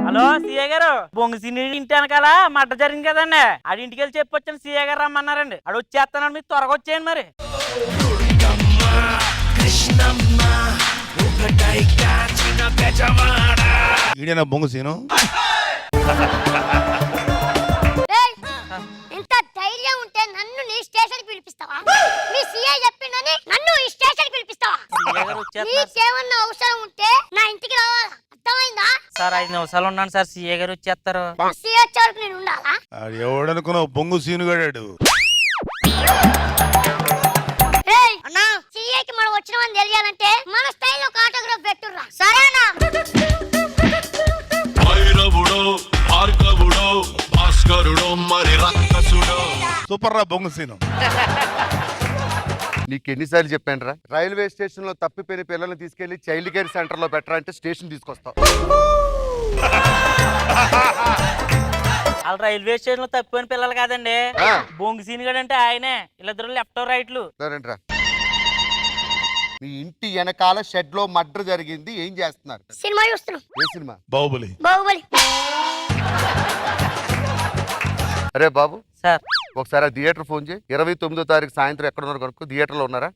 Hello CA గారు, బొంగుసీని ఇంటి వెనకాల మడ్డ జరిగింది కదండి, ఆడి ఇంటికి వెళ్ళి చెప్పొచ్చాను. సీఏ గారు రమ్మన్నారండి. ఆడు వచ్చేస్తానండి, మీరు త్వరగా వచ్చేయండి. మరి ఈడేనా బొంగుసీను? ఇంత ధైర్యం ఉంటే నన్ను నీ స్టేషన్ పిలిపిస్తావా? మీ సీఐ చెప్పిందని నన్ను ఈ స్టేషన్ పిలిపిస్తావా? నీకేమన్నా అవసరం ఉంటే నా ఇంటికి రావాలా, అర్థమైందా? సార్ 5 నిమిషాలు ఉన్నాను సార్, సీఏ గారు వచ్చేస్తారు. సీఐ వచ్చే వరకు నేను ఉండాలా? ఎవడనుకున్నావు బొంగుసీను గాడాడు? అన్నా, సీఐకి మనం వచ్చినామని తెలియాలంటే మన స్టైల్ ఒక ఆటోగ్రాఫ్ పెట్టుర్రా, సరేనా? సూపర్ రా బొంగుసీను. నీకు ఎన్నిసార్లు చెప్పాను రా, రైల్వే స్టేషన్ లో తప్పిపోయిన పిల్లల్ని తీసుకెళ్లి చైల్డ్ కేర్ సెంటర్ లో పెట్టరా అంటే స్టేషన్ తీసుకొస్తావు. వాళ్ళు రైల్వే స్టేషన్ లో తప్పిపోయిన పిల్లలు కాదండి, బొంగుసీని గడు అంటే ఆయనే. వీళ్ళిద్దరు లెఫ్ట్ రైట్లు. సరేంట్రా, మీ ఇంటి వెనకాల షెడ్ లో మర్డర్ జరిగింది, ఏం చేస్తున్నారు? సినిమా చూస్తున్నాం. ఏ సినిమా? బాహుబలి. బాహుబలి. అరే బాబు సార్, ఒకసారి ఆ థియేటర్ ఫోన్ చేయి. 29వ తారీఖు సాయంత్రం ఎక్కడ ఉన్నారు కనుక్కో. థియేటర్ లో ఉన్నారా?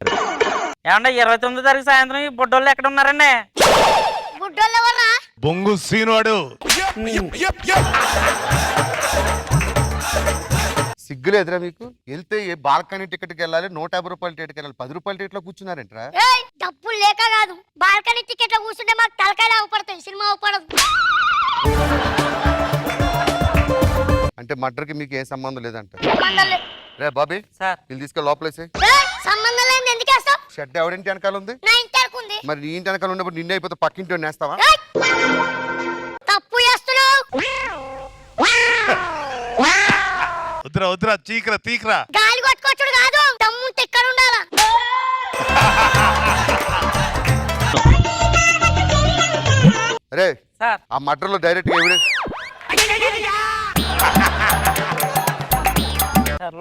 ఏమంటే 29వ తారీఖు సాయంత్రం ఈ బుడ్డోళ్ళు ఎక్కడ ఉన్నారండి? బుడ్డోళ్ళు ఎవర్రా? బొంగుసీను వాడు. సిగ్గులేదురా మీకు? వెళ్తే ఏ బాల్కనీ టికెట్కి వెళ్ళాలి, 150 రూపాయల టికెట్కి వెళ్ళాలి, 10 రూపాయల టికెట్ లో కూర్చున్నారంటరా? డబ్బులు లేక కాదు, బాల్కనీ టికెట్ లో కూర్చుంటే మాకు తలకాయలు అవపడతాయి, సినిమా అవపడదు. అంటే మర్డర్ కి మీకు ఏ సంబంధం లేదంట? సంబంధం లేదు. రే బాబీ సార్, వీళ్ళు తీసుకెళ్ళి లోపలేసే. సంబంధం లేదు, ఎందుకు వేస్తావు? షెడ్ ఎవడింటి వెనకాల ఉంది? నా ఇంటి వరకు ఉంది. మరి నీ ఇంటి వెనకాల ఉన్నప్పుడు నిన్నే అయిపోతే పక్కింటి నేస్తావా? తప్పు చేస్తున్నావు. వద్దురా వద్దురా, చీకరా తీకరా. గాలి కొట్టుకోవచ్చుడు కాదు, దమ్ముంటే ఇక్కడ ఉండాలా. అరే సార్, ఆ మర్డర్ లో డైరెక్ట్ గా ఎవిడెన్స్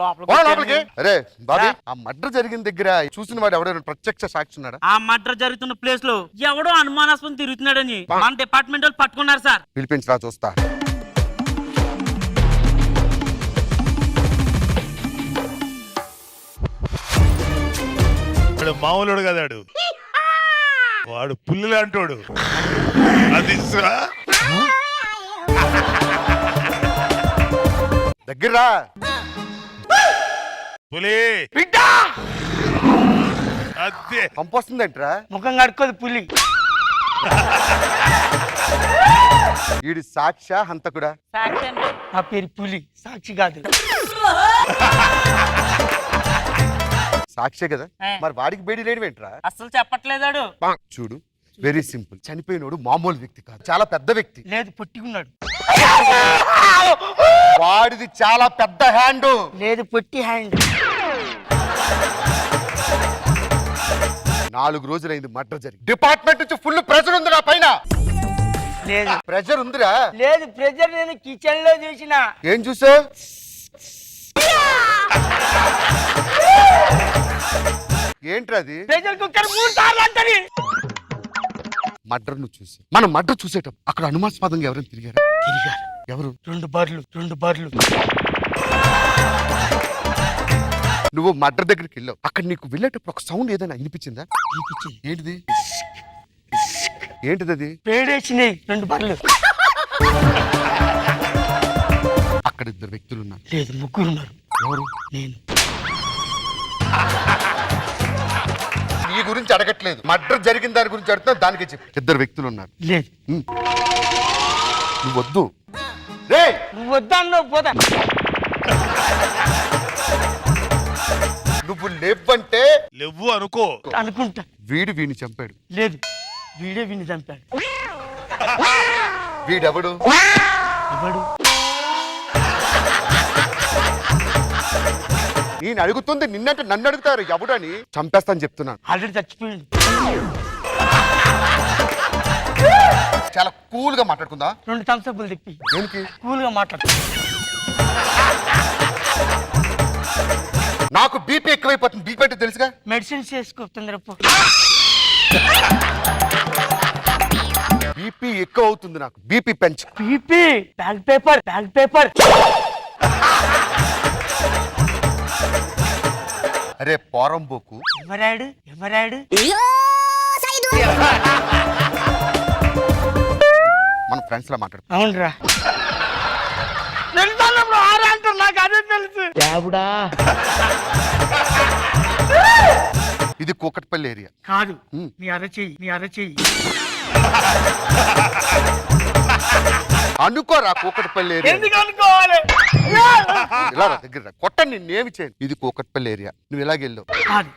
లోపలికి. అరే బాబీ, ఆ మర్డర్ జరిగిన దగ్గర చూసిన వాడు ఎవడైనా ప్రత్యక్ష సాక్షి ఉన్నాడా? ఆ మర్డర్ జరుగుతున్న ప్లేస్ లో ఎవడో అనుమానాస్పదం తిరుగుతున్నాడని మన డిపార్ట్మెంట్ వాళ్ళు పట్టుకున్నారు సార్. పిలిపించరా చూస్తా. వాడు మామూలుడు కదాడు, వాడు పుల్లి లాంటోడు. అది దగ్గర పులి అదే పంపొస్తుందంటరా. ముఖం కడుక్కోదు పులి. వీడి సాక్ష హంతకుడా? సాక్షి అంటే నా పేరు పులి, సాక్షి కాదు. సాక్షే కదా, మరి వాడికి బేడి లేడు ఏంట్రా? అసలు చెప్పట్లేదాడు. చూడు, వెరీ సింపుల్. చనిపోయినోడు మామూలు వ్యక్తి కాదు, చాలా పెద్ద వ్యక్తి. లేదు, పొట్టిగున్నాడు. వాడిది చాలా పెద్ద హ్యాండ్. లేదు, పొట్టి హ్యాండ్. 4 రోజులైంది మర్డర్ జరిగి. డిపార్ట్మెంట్ నుంచి ఫుల్ ప్రెషర్ ఉంది నా పైన. లేదు ప్రెషర్ ఉందిరా. లేదు, ప్రెజర్ నేను కిచెన్ లో చూసిన. ఏం చూసావు? ఏంట్రది? ప్రెజర్ కుక్కర్ 3 సార్లు అంటది. మర్డర్ ను చూసి మనం మర్డర్ చూసేటప్పుడు అక్కడ అనుమానాస్పదంగా ఎవరైనా తిరిగారు? ఎవరు? 2 బార్లు. నువ్వు మర్డర్ దగ్గరికి వెళ్ళావు, అక్కడ నీకు వెళ్ళేటప్పుడు ఒక సౌండ్ ఏదైనా వినిపించిందా? వినిపించింది. ఏంటిది? ఏంటిది అది? పేడేసినాయి 2 బార్లు. అక్కడ 2 వ్యక్తులు ఉన్నారు. లేదు, 3 ఉన్నారు. ఎవరు? నేను. నీ గురించి అడగట్లేదు, మర్డర్ జరిగిన దాని గురించి అడుగుతున్నా, దానికే చెప్పు. 2 వ్యక్తులు ఉన్నారు. లేదు, నువ్వు వద్దు. రే నువ్వు వద్దన్నావు, పోతా. నువ్వు లేవంటే లేవు అనుకో. అనుకుంటా. వీడిని చంపాడు. లేదు, వీడే విని చంపాడు. వీడెవడు? ఎవడు? నేను అడుగుతుంది నిన్నంటే నన్ను అడుగుతారు ఎవడని. చంపేస్తాను చెప్తున్నాను. ఆల్రెడీ చచ్చిపోయింది. చాలా కూల్ గా మాట్లాడుకుందా? 2 థమ్స్అప్లు తిప్పి. దేనికి? కూల్ గా మాట్లాడు. నాకు బీపీ ఎక్కువైపోతుంది. బీపీ అంటే తెలుసుగా. మెడిసిన్స్ చేసుకో తొందరపో. బీపీ ఎక్కువ అవుతుంది నాకు, బీపీ పెంచు. PP bag paper. అరే పోరంబోకు, ఎవరాడు మన ఫ్రెండ్స్ లా మాట్లాడు. అవునరా తెలుసు ఆరా అంటారు, నాకు అదే తెలుసు. ఇది కూకట్పల్లి ఏరియా కాదు, నీ అరచెయ్యి. అనుకోరా కూకట్పల్లి ఏరియా. ఎందుకు అనుకోవాలి? ఇలా రా, దగ్గర రా. కొట్ట నిన్నేమి చేయను. ఇది కూకట్పల్లి ఏరియా. నువ్వు ఇలాగెళ్ళావు. కాదు,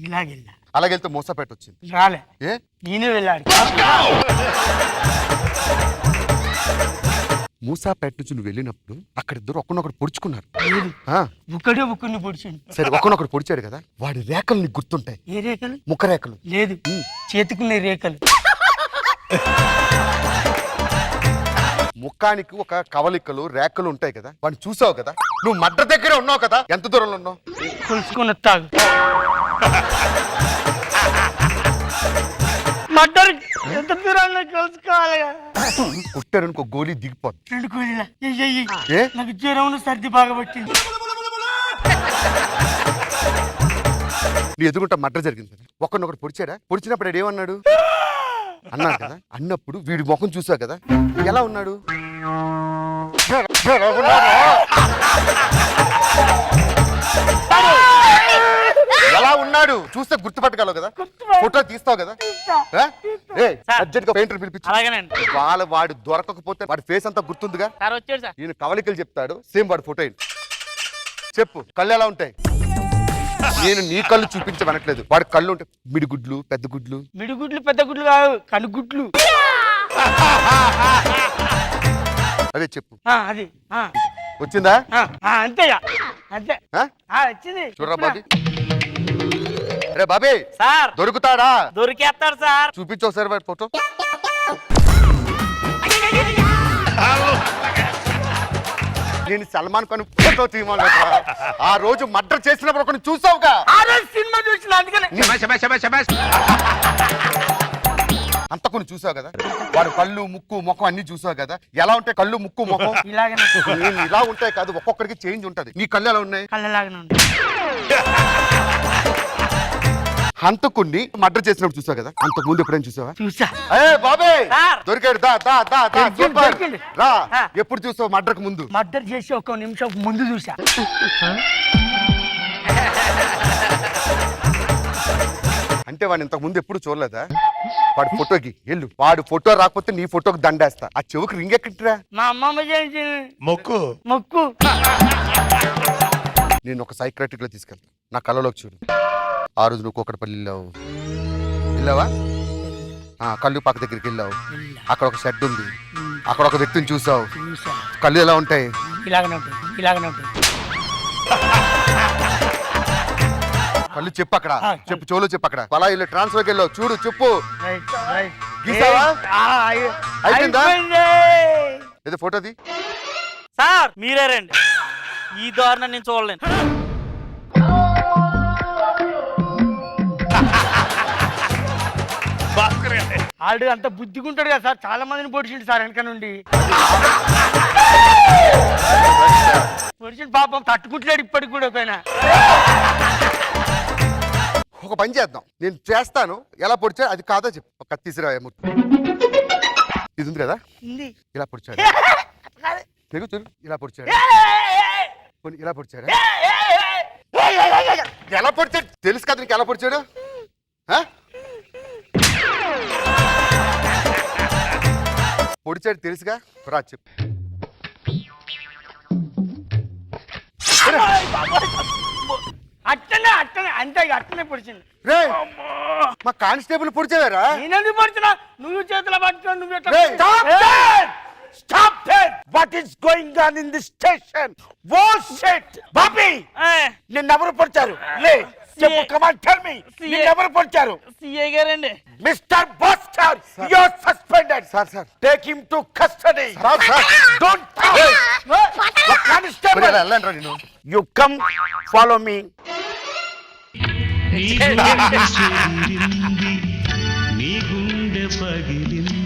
ఇలాగెళ్ళా. అలాగెళ్తే మోసపేట వచ్చింది. రాలే, ఏ నేనే వెళ్ళాడు. మూసాపేట నుంచి నువ్వు వెళ్ళినప్పుడు అక్కడ ఇద్దరు ఒకరినొకరు పొడుచుకున్నారు. లేదు, ఆ, ఒకడిని పొడిచిండు. సరే ఒకరినొకరు పొడిచాడు కదా, వాడి రేఖలు నీకు గుర్తుంటాయి. ఏ రేఖలు? ముఖ రేఖలు. లేదు, చేతుకునే రేఖలు. ముఖానికి ఒక కవలికలు రేఖలు ఉంటాయి కదా, వాడిని చూసావు కదా. నువ్వు మడ్ర దగ్గరే ఉన్నావు కదా. ఎంత దూరంలో ఉన్నావు? కొలుసుకొని తాగు. మడ్డర్ ఎంత దూరాన్ని కలుసుకోవాలి? కుట్టారనుకో గోలీ దిగిపోద్ది. 2 కోళ్ళ. ఏ? నాకు జ్వరం సర్ది బాగా పట్టింది. నీ ఎదుగుంటా మడ్ర జరిగింది కదా, ఒకరినొకరు పొడిచాడా? పొడిచినప్పుడు వాడు ఏమన్నాడు అన్నాడు కదా. అన్నప్పుడు వీడి ముఖం చూసావు కదా, ఎలా ఉన్నాడు? ఎలా ఉన్నాడు చూస్తే గుర్తుపట్టగలవు కదా, ఫోటో తీస్తావు కదా. అర్జెంట్ గా పెయింటర్ పిలిపించు. అలాగేనండి వాడు దొరకకపోతే వాడి ఫేస్ అంతా గుర్తుందిగా. సార్ వచ్చాడు సార్. ఈయన కవలికలు చెప్తాడు, సేమ్ వాడి ఫోటో చెప్పు. కళ్ళు ఎలా ఉంటాయి? నేను నీ కళ్ళు చూపించమనట్లేదు, వాడి కళ్ళు ఉంటాయి. మిడిగుడ్లు, పెద్ద గుడ్లు. మిడిగుడ్లు పెద్ద గుడ్లు కాదు, కనుగుడ్లు. అదే చెప్పు. అది వచ్చిందా? అంతేగా, అంతే. వచ్చింది. చూడరా బాబీ. అరే బాబీ, సార్ దొరుకుతాడా? దొరికేస్తాడు సార్. చూపించు ఒకసారి వాడి ఫోటో. నేను సల్మాన్ ఖాన్ ఫోటో తీయమని ఆ రోజు మర్డర్ చేసినప్పుడు ఒకరిని చూసావుగా. సినిమా చూసిన అందుకనే అంత కొన్ని చూసావు కదా. వాడు కళ్ళు, ముక్కు, ముఖం అన్ని చూసావు కదా. ఎలా ఉంటాయి కళ్ళు, ముక్కు, ముఖం? ఇలాగనే. ఇలా ఉంటాయి కాదు, ఒక్కొక్కరికి చేంజ్ ఉంటది. నీ కళ్ళు ఎలా ఉన్నాయి? కళ్ళలాగానే ఉంది. హంతకుణ్ణి మర్డర్ చేసినప్పుడు చూసావు కదా. అంతకు ముందు ఎప్పుడైనా చూసావా? చూసా. బాబే సార్. దొరికాడు. దా దా దా దా దొరికిండు, సూపర్. దొరికిండు. రా. ఎప్పుడు చూసావు మర్డర్కు ముందు? మర్డర్ చేసి 1 నిమిషం ముందు చూసా. అంటే వాడిని ఇంతకు ముందు ఎప్పుడు చూడలేదా? వాడి ఫోటోకి వెళ్ళు. వాడు ఫోటో రాకపోతే నీ ఫోటోకి దండేస్తా. ఆ చెవుకి రింగ్ ఎక్కట్రా? మా అమ్మమ్మ చేయించింది మొక్కు. నేను ఒక సైక్రాటిక్ లో తీసుకెళ్తా. నా కళ్ళలోకి చూడు. ఆ రోజు నువ్వు కూకట్పల్లి వెళ్ళావా? కళ్ళు పక్క దగ్గరికి వెళ్ళావు. అక్కడ ఒక షెడ్ ఉంది, అక్కడ ఒక వ్యక్తిని చూసావు. కళ్ళు ఎలా ఉంటాయి? ఇలాగనే ఉంటుంది. కళ్ళు చెప్పు. అక్కడ చెప్పు, చెవులో చెప్పు. అక్కడ అలా ఇల్లు ట్రాన్స్ఫర్కి వెళ్ళావు చూడు, చెప్పు. గీసావా? అయిపోయిందా? ఏదో ఫోటోది. సార్ మీరే రండి. ఈ దారుణం నేను చూడలేను. ఆడు అంత బుద్ధిగుంటాడు కదా సార్, చాలా మందిని పొడిచిండు సార్ వెనక నుండి. పొడిచిండు పాపం, తట్టుకుంటలేడు ఇప్పటికి కూడా. ఒక పని చేద్దాం, నేను చేస్తాను. ఎలా పొడిచాడు అది కాదో చెప్పు. ఒక కత్తిసిరా ఇది ఉంది కదా, ఇలా పొడిచాడు. ఇలా పొడిచాడు. ఇలా పొడిచాడు. ఎలా పొడిచాడు తెలుసు కదా నీకు? ఎలా పొడిచాడు? పొడిచాడు తెలుసుగా. రా చెప్పు. అట్టనే అంతే, అట్టనే పొడిచిండు. మా కానిస్టేబుల్ పొడిచావారా? నేనెందుకు పొడిచినా? నువ్వు చేతుల పట్టుకొని నువ్వు ఎట్లా? Stop it! What is going on in this station? Bullshit! Bobby! నిన్నెవరు పొడిచారు? లే చెప్పు, come on, tell me. నిన్నెవరు పొడిచారు? సిఐ గారండి. Mr. Buster, you're suspended. Sir Take him to custody. Don't talk. Constable, వెళ్ళండి రా. నేను you come, follow me. నీ గుండె పగిలింది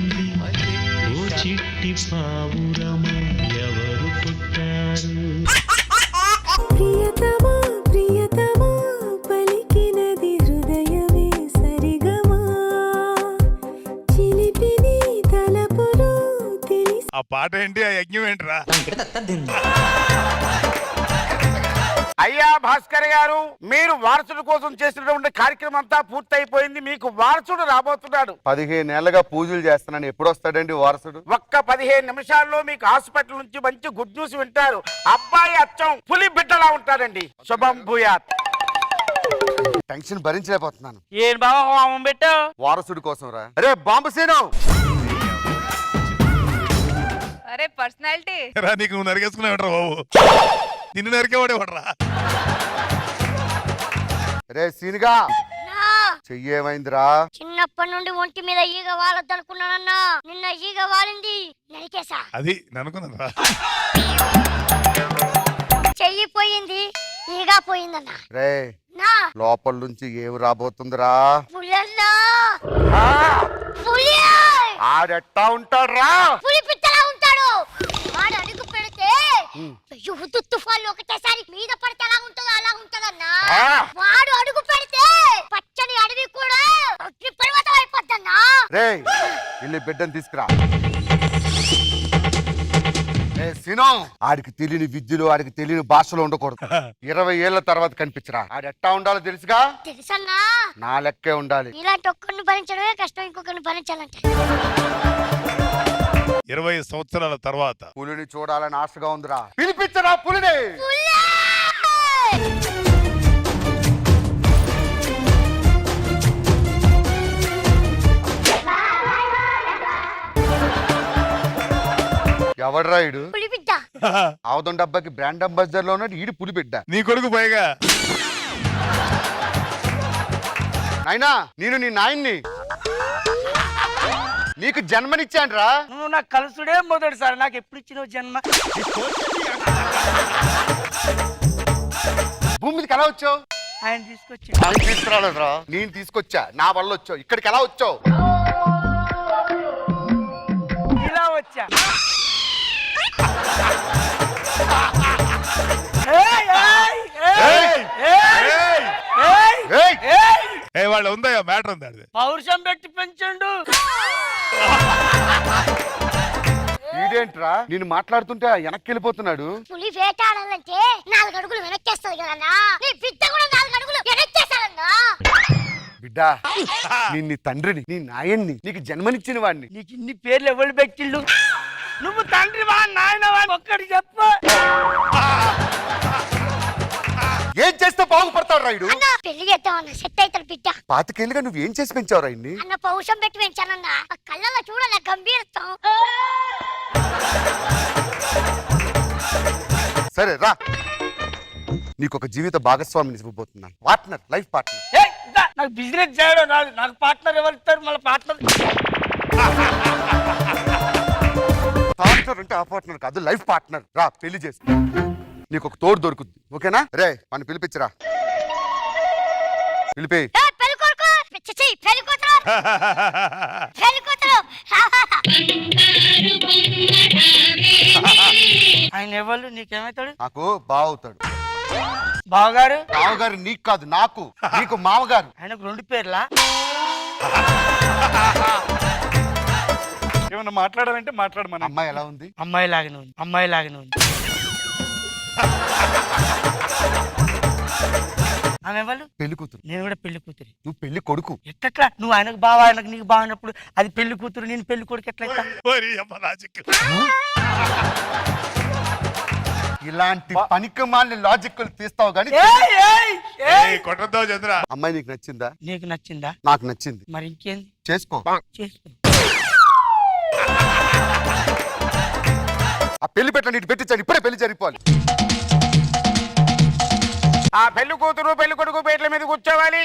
చిట్టి పావురము ఎవరు పుట్టారు ప్రియతమా ప్రియతమా పలికినది హృదయమే సరిగమా చిలిపిని తలపులో తెలిసి ఆ పాట ఏంటి ఆ యజ్ఞం ఏంట్రా అయ్యా భాస్కర్ గారు, మీరు వారసుడు కోసం చేసినటువంటి కార్యక్రమం అంతా పూర్తయిపోయింది. మీకు వారసుడు రాబోతున్నాడు. 15 ఏళ్ళగా పూజలు చేస్తున్నాను, ఎప్పుడు వస్తాడండి వారసుడు? ఒక్క 15 నిమిషాల్లో మీకు హాస్పిటల్ నుంచి మంచి గుడ్ న్యూస్ వింటారు. అబ్బాయి అచ్చం పులి బిడ్డలా ఉంటాడండి. శుభం భూయాత్. టెన్షన్ భరించలేకపోతున్నాను. ఏం బాబా హోమం పెట్టావు? వారసుడి కోసం రా. అరే బాంబు సీను, అరే పర్సనాలిటీ రా నీకు నువ్వు నరికేసుకున్నావుట్రా బాబు, నిన్ను నరికేవాడేవాడరా. రే సీనుగా నా చెయ్యేమైందిరా? చిన్నప్పటి నుండి ఒంటి మీద ఈగ వాలొద్దనుకున్నానన్నా, నిన్న ఈగ వాలింది, నరికేసా. అది ననుకున్నాను రా. చెయ్యి పోయింది, ఈగ పోయిందన్నా. రే నా లోపల నుంచి ఏం రాబోతుందిరా? పులన్నా, పులి ఆడెట్టా ఉంటాడ్రా? పులి పిట్టలా ఉంటాడు. వాడు అడుగు పెడితే యుద్ధ తుఫాన్లు ఒకటేసారి మీద పడితే ఎలా ఉంటుందో అలా ఉంటదన్నా. వాడు అడుగు పెడితే పచ్చని అడవి కూడా అగ్ని పర్వతం అయిపోద్దన్నా. రే వెళ్ళి బిడ్డను తీసుకురా. రే సీను, ఆడికి తెలియని విద్యలు, ఆడికి తెలియని భాషలో ఉండకూడదు. 20 ఏళ్ల తర్వాత కనిపించరా. ఆడెట్టా ఉండాలో తెలుసుగా? తెలుసన్నా. నా లెక్కే ఉండాలి. ఇలాంటి ఒక్కరిని భరించడమే కష్టం, ఇంకొకరిని భరించాలంటే. 20 సంవత్సరాల తర్వాత పులిని చూడాలని ఆశగా ఉందిరా. పిలిపించరా పులిని. ఎవడ్రా ఈడు? పులి బిడ్డ. ఆవుదం డబ్బాకి బ్రాండ్ అంబాసిడర్ లో ఉన్నాడు ఈడు పులి బిడ్డ. నీ కొడుకు పైగా. నాయనా నేను నీ నాయన్ని, నీకు జన్మనిచ్చానురా. నువ్వు నాకు కలుసుడే మొదటిసారి, నాకు ఎప్పుడు ఇచ్చినావు జన్మ? భూమి మీదకి ఎలా వచ్చావు? ఆయన తీసుకొచ్చి ఆయన తీసుకురాలేదురా, నేను తీసుకొచ్చా. నా వల్ల వచ్చావు. ఇక్కడికి ఎలా వచ్చావు? ఇలా వచ్చా. ఏ వాళ్ళు ఉందా మ్యాటర్ ఉందా? పౌరుషం పెట్టి పెంచండు. ఈడేంట్రా నేను మాట్లాడుతుంటే వెనక్కి వెళ్ళిపోతున్నాడు? పులి వేటాడాలంటే 4 అడుగులు వెనక్కేస్తుంది కదన్నా. నీ బిడ్డ కూడా 4 అడుగులు వెనక్కేస్తాడన్నా. బిడ్డ నేను నీ తండ్రిని, నీ నాయన్ని, నీకు జన్మనిచ్చిన వాడిని. నీకు ఇన్ని పేర్లు ఎవరు పెట్టిళ్ళు? నువ్వు తండ్రి వా నాయన వా ఒక్కడి చెప్పు. ఏం చేస్తే బాగుపడతాడు రాయుడు? అన్న పెళ్లి చేద్దామన్నా, సెట్ అవుతాడు బిడ్డ. 25 ఏళ్ళుగా నువ్వు ఏం చేసి పెంచావు రాయుడిని? అన్న పౌరుషం పెట్టి పెంచానన్నా. ఆ కళ్ళల్లో చూడాల గంభీరత్వం. సరే రా, నీకు ఒక జీవిత భాగస్వామిని ఇవ్వబోతున్నాను. Partner, life partner. ఏయ్, ఇంకా నాకు బిజినెస్ చేయడం రాదు. నాకు పార్ట్నర్ ఎవరు ఇస్తారు? మళ్ళీ పార్ట్నర్ పార్ట్నర్ అంటే ఆ పార్ట్నర్ కాదు, లైఫ్ పార్ట్నర్. రా పెళ్లి చేసి నీకు ఒక తోడు దొరుకుద్ది. ఓకేనా? రే మన పిలిపించరా. పిలిపి. పెళ్లి కొడుకు, పిచ్చి పెళ్లి కూతురు, పెళ్లి కూతురు. ఆయన ఎవరు? నీకేమవుతాడు? నాకు బావవుతాడు. బావగారు? బావగారు నీకు కాదు, నాకు. నీకు మామగారు. ఆయనకు 2 పేర్లా? ఏమన్నా మాట్లాడాలంటే మాట్లాడమని. అమ్మాయి ఎలా ఉంది? అమ్మాయి లాగానే ఉంది, అమ్మాయి లాగానే ఉంది. ఆమె ఎవరు? పెళ్లి కూతురు. నేను కూడా పెళ్లి కూతురు. నువ్వు పెళ్లి కొడుకు. ఎట్లా? నువ్వు ఆయనకు బావ, ఆయనకు నీకు బాగున్నప్పుడు అది పెళ్లి కూతురు, నేను పెళ్లి కొడుకు ఎట్లయితా? ఓరి అమ్మ లాజిక్. ఇలాంటి పనికి మాలిన లాజిక్ తీస్తావు గానీ. కొట్టద్దావు చంద్ర. అమ్మాయి నీకు నచ్చిందా? నీకు నచ్చిందా? నాకు నచ్చింది. మరి ఇంకేంది? చేసుకో. చేసుకో. ఆ పెళ్లి పెట్ట నీటి పెట్టించాను, ఇప్పుడే పెళ్లి జరిగిపోవాలి. ఆ పెళ్లి కూతురు పెళ్లి కొడుకు పేట్ల మీద కూర్చోవాలి.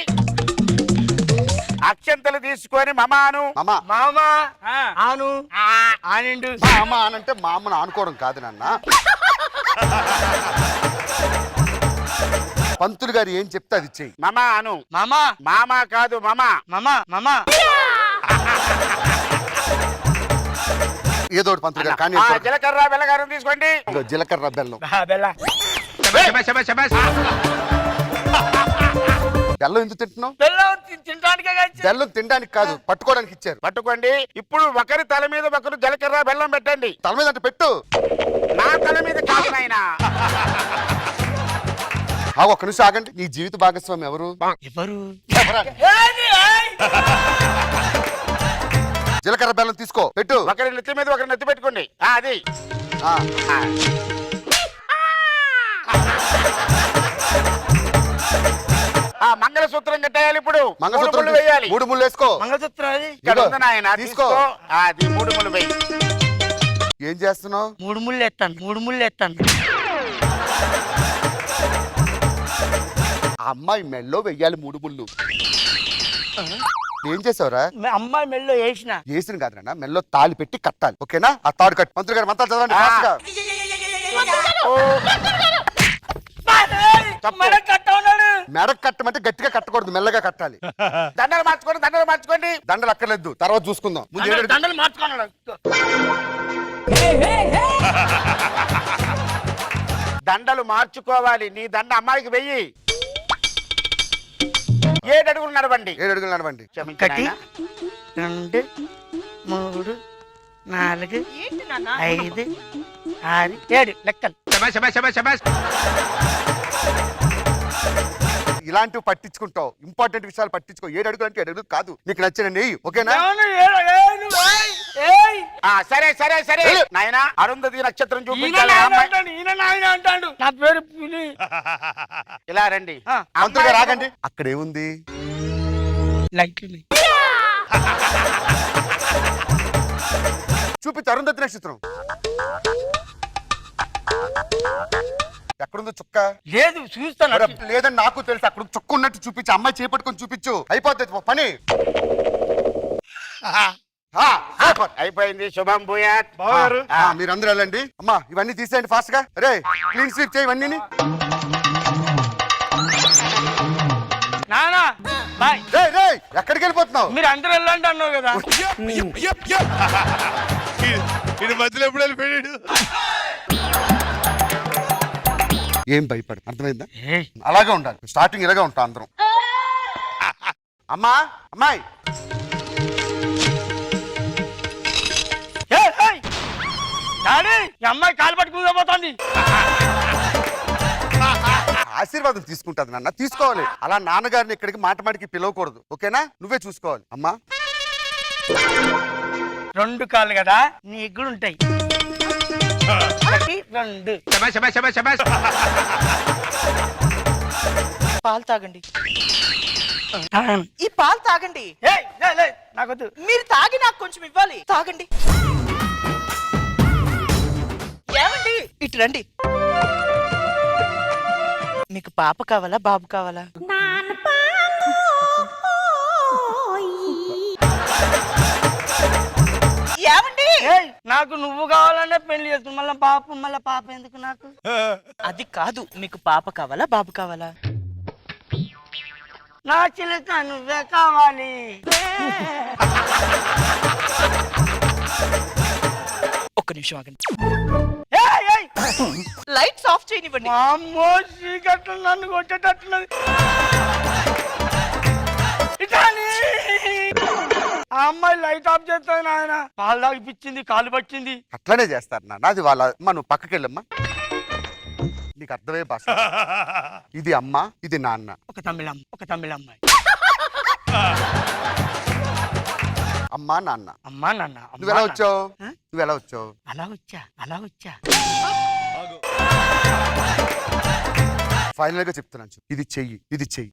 అక్షంతలు తీసుకొని మమాను. మామా మామా ఆను ఆనిండు. మామ అనంటే మా అమ్మను ఆనుకోవడం కాదు నాన్న. పంతులు గారు ఏం చెప్తే అది చెయ్యి. మమా అను. మామా మామా కాదు మమా. మామా మామా. ఏదో ఒకటి పంతులు గారు కానీ జీలకర్ర బెల్లగారం తీసుకోండి. ఇదిగో జీలకర్ర బెల్లం. బెల్ల బెల్లం ఎందుకు తింటున్నావు? బెల్లం తినడానికే కాదు. బెల్లం తినడానికి కాదు, పట్టుకోవడానికి ఇచ్చారు. పట్టుకోండి. ఇప్పుడు ఒకరి తల మీద ఒకరు జీలకర్ర బెల్లం పెట్టండి. తల మీద అంటే పెట్టు. నా తల మీద కాదు నాయనా. ఒక్క నిమిషం ఆగండి. నీ జీవిత భాగస్వామి ఎవరు? ఎవరు? జీలకర్ర బెల్లం తీసుకో, పెట్టు. ఒకరి నెత్తి మీద ఒకరి నెత్తి పెట్టుకోండి. అది మంగళసూత్రం కట్టేయాలి. ఇప్పుడు మంగళసూత్రం వేయాలి. 3 ముళ్ళు వేసుకో. మంగళసూత్రం అది ఇక్కడ ఉంది నాయన, తీసుకో. అది 3 ముళ్ళు వేయి. ఏం చేస్తున్నావు? 3 ముళ్ళు ఎత్తాను. 3 ముళ్ళు ఎత్తాను. ఆ అమ్మాయి మెల్లో వెయ్యాలి 3 ముళ్ళు. ఏం చేసావురా? అమ్మాయి మెల్లో వేసిన. చేసిన కాదురా, మెల్లో తాళి పెట్టి కట్టాలి. ఓకేనా? ఆ తాడు కట్టు. మంత్రులు గారు మంత్రాలు చదవండి fast గా. మెడ కట్టమంటే గట్టిగా కట్టకూడదు, మెల్లగా కట్టాలి. దండలు మార్చుకోండి. దండలు మార్చుకోండి. దండలు అక్కర్లేదు, తర్వాత చూసుకుందాం. ముందు ఏడు అడుగు. దండలు మార్చుకున్నాడు. దండలు మార్చుకోవాలి. నీ దండ అమ్మాయికి వెయ్యి. 7 అడుగులు నడవండి. 7 అడుగులు నడవండి. ఒకటి 2 3 4 5 6 7 లెక్కలు. ఇలాంటివి పట్టించుకుంటావు, ఇంపార్టెంట్ విషయాలు పట్టించుకో. 7 అడుగులు అంటే 7 అడుగులు కాదు. నీకు నచ్చిన నెయ్యి. ఓకేనా? సరే సరే సరే నాయన. అరుంధతి నక్షత్రం ఈయన చూపించాలి. నాయన అంటాడు, ఈయన నాయన అంటాడు. నా పేరు పులి. ఇలా రండి. మంత్రులు గారు ఆగండి. అక్కడ ఏముంది? లైట్లు చూపించు. అరుంధతి నక్షత్రం ఎక్కడుందో చుక్క? లేదు, చూస్తాను. మరి లేదని నాకు తెలుసు. అక్కడ చుక్క ఉన్నట్టు చూపించు. అమ్మాయి చేపట్టుకొని చూపించు. అయిపోతుంది పని. అయిపోయింది. శుభం భూయాత్. మీరందరూ వెళ్ళండి. అమ్మా ఇవన్నీ తీసేయండి ఫాస్ట్ గా. రే క్లీన్ స్వీప్ చేయి ఇవన్నీ. నానా బాయ్. రే ఎక్కడికి వెళ్ళిపోతున్నావు? మీరు అందరూ వెళ్ళండి అన్నావు కదా. ఇది మధ్యలో ఎప్పుడు వెళ్ళిపోయాడు? ఏం భయపడు, అర్థమైందా? అలాగే ఉండాలి. స్టార్టింగ్ ఇలాగే ఉంటాం అందరం. అమ్మా అమ్మాయి అమ్మాయి కాలు పట్టుకుపోతుంది. ఆశీర్వాదం తీసుకుంటుంది నాన్న, తీసుకోవాలి. అలా నాన్నగారిని ఇక్కడికి మాటికి పిలవకూడదు. ఓకేనా? నువ్వే చూసుకోవాలి. అమ్మా 2 కాళ్ళు కదా, నీ కూడా ఉంటాయి. 2 పాలు తాగండి. తాగను. ఈ పాలు తాగండి. నాకొద్దు. మీరు తాగి నాకు కొంచెం ఇవ్వాలి. తాగండి. ఏమండి ఇటు రండి. మీకు పాప కావాలా బాబు కావాలా? ఏమండి నాకు నువ్వు కావాలనే పెళ్లి చేస్తుంది. మళ్ళీ పాప ఎందుకు నాకు? అది కాదు, మీకు పాప కావాలా బాబు కావాలా? నా చిలక నువ్వే కావాలి. ఒక్క నిమిషం ఆగండి. లైట్స్ ఆఫ్ చేయనివ్వండి. అమ్మో చీకట్లు నన్ను కొట్టేటట్లున్నది. ఆ అమ్మాయి లైట్ ఆఫ్ చేస్తుంది నాయన. పాలు తాగిపించింది, కాలు పట్టింది. అట్లనే చేస్తారు నాన్న. అది వాళ్ళ అమ్మ. నువ్వు పక్కకి వెళ్ళమ్మా. నీకు అర్థమయ్యే భాష. ఇది అమ్మ, ఇది నాన్న. ఒక తమిళ అమ్మాయి. అమ్మా నాన్న. అమ్మా నాన్న. నువ్వు ఎలా వచ్చావు? అలా వచ్చా. ఫైనల్ గా చెప్తున్నాను. ఇది చెయ్యి, ఇది చెయ్యి.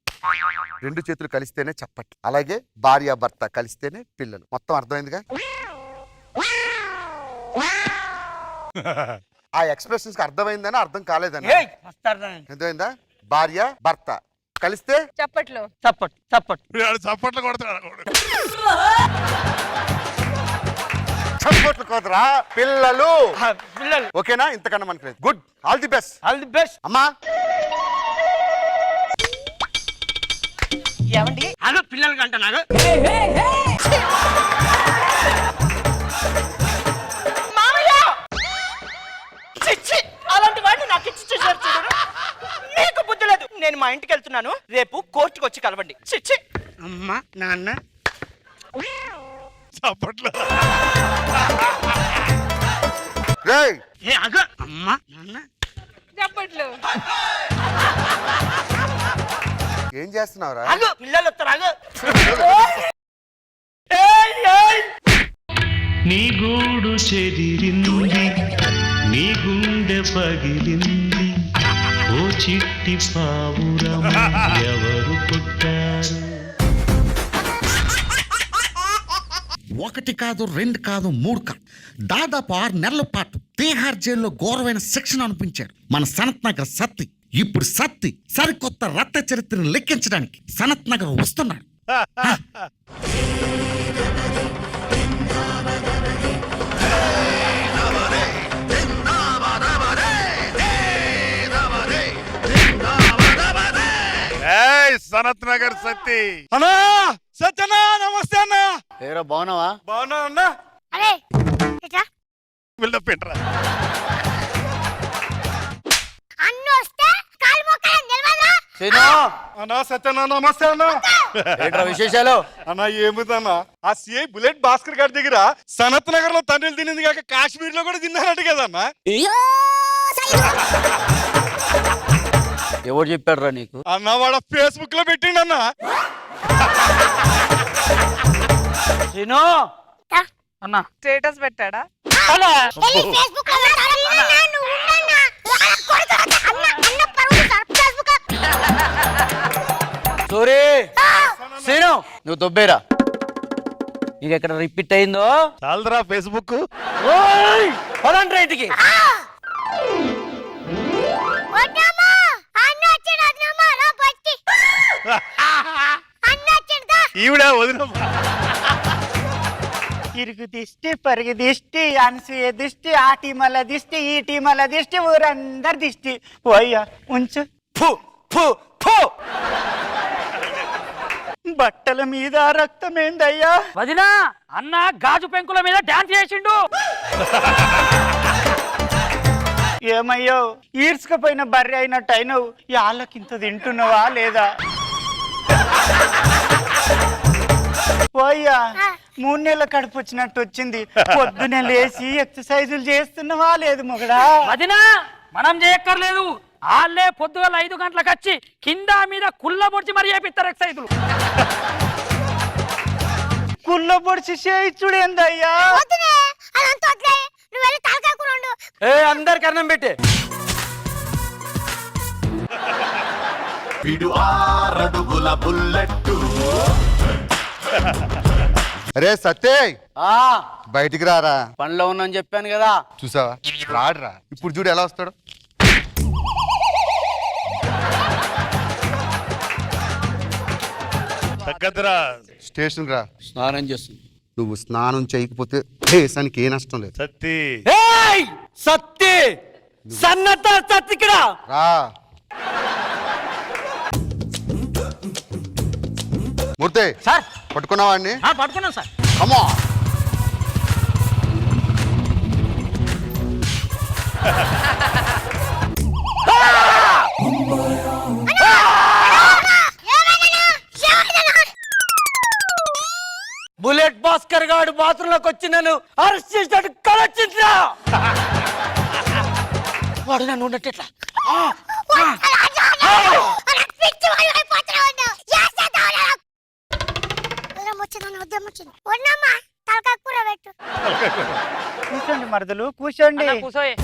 2 చేతులు కలిస్తేనే చప్పట్లు. అలాగే భార్య భర్త కలిస్తేనే పిల్లలు. మొత్తం అర్థమైందిగా? ఆ ఎక్స్ప్రెషన్స్ అర్థమైందని అర్థం కాలేదని. అర్థమైందా? భార్య భర్త కలిస్తే చప్పట్లు. చప్పట్లు కొడతాడు. చప్పట్లు కోతరా పిల్లలు. పిల్లలు. ఓకేనా? ఇంతకన్నా మనకి గుడ్. All the best. అమ్మా ఏమండి అదో పిల్లలు కంట నాకు. నాకు ఇచ్చి చూశారు చూడు. నీకు బుద్ధి లేదు. నేను మా ఇంటికి వెళ్తున్నాను. రేపు కోర్టుకు వచ్చి కలవండి. చిచ్చి. అమ్మా నాన్న చప్పట్లో రేయ్ ఏ అగ అమ్మా నాన్న చప్పట్లు. ఏం చేస్తున్నావురా? ఆగు, పిల్లలు వస్తారు. ఆగు. నీ గూడు చెదిరింది, నీ గుండె పగిలింది, ఓ చిట్టి పావురం ఎవరు పుట్టారు? ఒకటి కాదు, రెండు కాదు, మూడు కాదు, దాదాపు 6 నెలల పాటు తీహార్ జైల్లో ఘోరమైన శిక్షణ అనిపించారు మన సనత్ నగర్ సత్తి. ఇప్పుడు సత్తి సరికొత్త రక్త చరిత్రను లెక్కించడానికి సనత్ నగర్ వస్తున్నాడు. సనత్ నగర్ సత్తి అన్నా సత్యనా నమస్తే అన్న. ఏరా బాగున్నావా? బాగున్నా అన్నా. అరే ఇట్రా. బిల్డప్ ఏంట్రా? అన్న వస్తే కాలు మోకాలు నిలవదా? అన్నా సత్యనా నమస్తే అన్న. ఏంట్రా విశేషాలు? అన్నా ఏముందన్నా, ఆ సిఐ బుల్లెట్ భాస్కర్ గారి దగ్గర సనత్ నగర్ లో తండ్రులు తినింది కాక కాశ్మీర్ లో కూడా తిన్నారట కదన్నా. ఎవరు చెప్పాడు రా నీకు? అన్న వాడ ఫేస్బుక్ లో పెట్టిండు అన్న. శ్రీను అన్న స్టేటస్ పెట్టాడా? వెళ్ళి ఫేస్బుక్ లో పెట్టారా? అన్న, నువ్వు ఉండన్నా. వాళ్ళ కొడుకు అన్న అన్న పరువు సార్ ఫేస్బుక్. సూరి శ్రీను నువ్వు దొబ్బేరా. నీకు ఎక్కడ రిపీట్ అయిందో చాలరా ఫేస్బుక్. పదండి రైట్కి. వద్దమ్మా. అన్న వచ్చాడు అన్నమ్మా రా బట్టి. అన్న వచ్చాడుగా. ఈవిడ వదినమ్మా. ఇరుగు దిష్టి పరుగు దిష్టి అనసూయ దిష్టి ఆ టీమల దిష్టి ఈ టీమల దిష్టి ఊరందరి దిష్టి. పోయ్యా ఉంచు. బట్టల మీద రక్తమేందయ్యా? వదినా అన్న గాజు పెంకుల మీద డాన్స్ చేసిండు. ఏమయ్యో ఈడ్చుకపోయిన బర్రె అయినట్టు అయినవు. వాళ్ళకింత తింటున్నావా లేదా? పోయ్యా 3 నెలల కడుపు వచ్చినట్టు వచ్చింది. పొద్దునే లేచి ఎక్సర్సైజులు చేస్తున్నావా లేదు మొగడా? వదినా మనం చేయక్కర్లేదు. వాళ్ళే పొద్దుగల 5 గంటలకు వచ్చి కింద మీద కుళ్ళ పొడిచి మరీ చేపిస్తారు ఎక్సైజులు. కుళ్ళ పొడిచి చేయిచ్చుడు ఏందయ్యా? వద్దునే అదంతా వదిలే. నువ్వు వెళ్ళి తలకాయ కూర వండు. అందరికి అన్నం పెట్టే. అరే సత్తే బయటికి రారా. పనిలో ఉన్నాను చెప్పాను కదా. చూసావా రాడురా. ఇప్పుడు చూడు ఎలా వస్తాడు. తగ్గదురా. స్టేషన్ రా. స్నానం చేస్తుంది. నువ్వు స్నానం చేయకపోతే దేశానికి ఏ నష్టం లేదు. సత్తి సత్తి సన్నత సత్తికిరా రా. మూర్తి సార్. పట్టుకున్నావాడిని? పట్టుకున్నాను సార్. కమా బుల్లెట్ భాస్కర్ గారు బాత్రూమ్ లోకి వచ్చి నన్ను అరెస్ట్ చేసినట్టు కలొచ్చిందిరా. వాడు నన్ను ఉన్నట్టు కూర్చోండి మరదలు కూర్చోండి. కూర్చోయే.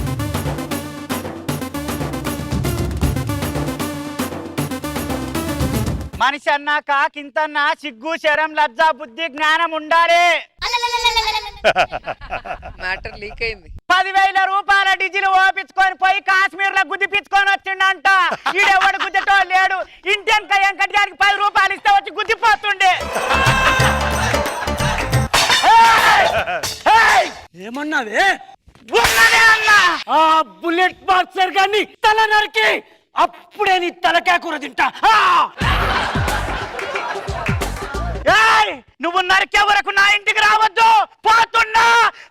మనిషి అన్నాక కింతన్నా సిగ్గు శరం లజ్జ బుద్ధి జ్ఞానం ఉండాలి. మ్యాటర్ లీక్ అయింది. 10,000 రూపాయల డీజిల్ ఓపించుకొని పోయి కాశ్మీర్ లో గుద్దిపించుకొని వచ్చిండంట. ఈడెవడు గుద్దటో లేడు. ఇండియన్ కయ్యంకటి గారికి 10 రూపాయలు ఇస్తే వచ్చి గుద్దిపోతుండే. ఏమన్నావే? అన్నా ఆ బుల్లెట్ బాక్సర్ గారిని తల నరికి అప్పుడే నీ తలకాయ కూర తింటా. నువ్వు నరికే వరకు నా ఇంటికి రావద్దు. పోతున్నా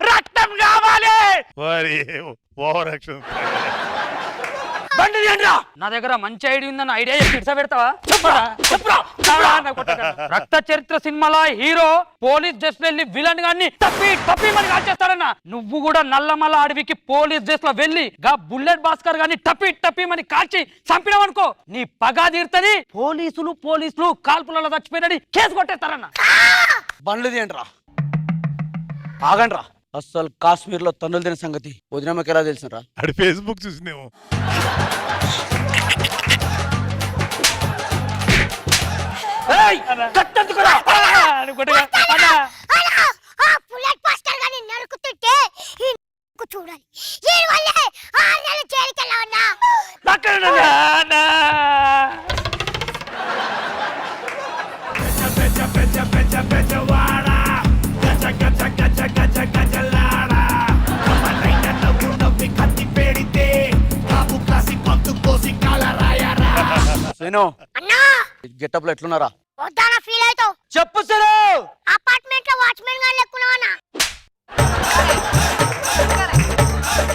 రక్తం కావాలి. Over action. నా దగ్గర మంచి ఐడియా ఉందన్న ఐడియా ఇట్సా పెడతావా? చెప్పురా. రక్త చరిత్ర సినిమాలో హీరో పోలీస్ డ్రెస్ వెళ్ళి విలన్ గాన్ని తప్పి మరి కాల్చేస్తాడన్న. నువ్వు కూడా నల్లమల్ల అడవికి పోలీస్ డ్రెస్ లో వెళ్ళి గా బుల్లెట్ భాస్కర్ గాని టప్పి మరి కాల్చి చంపినావనుకో నీ పగా తీరుతుంది. పోలీసులు కాల్పులలో చచ్చిపోయినని కేసు కొట్టేస్తారన్న. బండ్లు తీయండిరా, ఆగండ్రా. అస్సలు కాశ్మీర్ లో తన్నులు తిన సంగతి వదినమ్మకి ఎలా తెలుసురా? అడి ఫేస్బుక్ చూసినేమో. బుల్లెట్ భాస్కర్ గాని నరుకుతుంటే ఈ చూడాలి. ఈ వల్లే 6 నెలలు జైలుకి వెళ్ళావన్నా. అన్నా గెటప్ లో ఎట్లున్నారా? వద్దానా ఫీల్ అవుతావు? చెప్పు సరే. అపార్ట్మెంట్ లో వాచ్మెన్ గా లెక్కున్నావన్నా.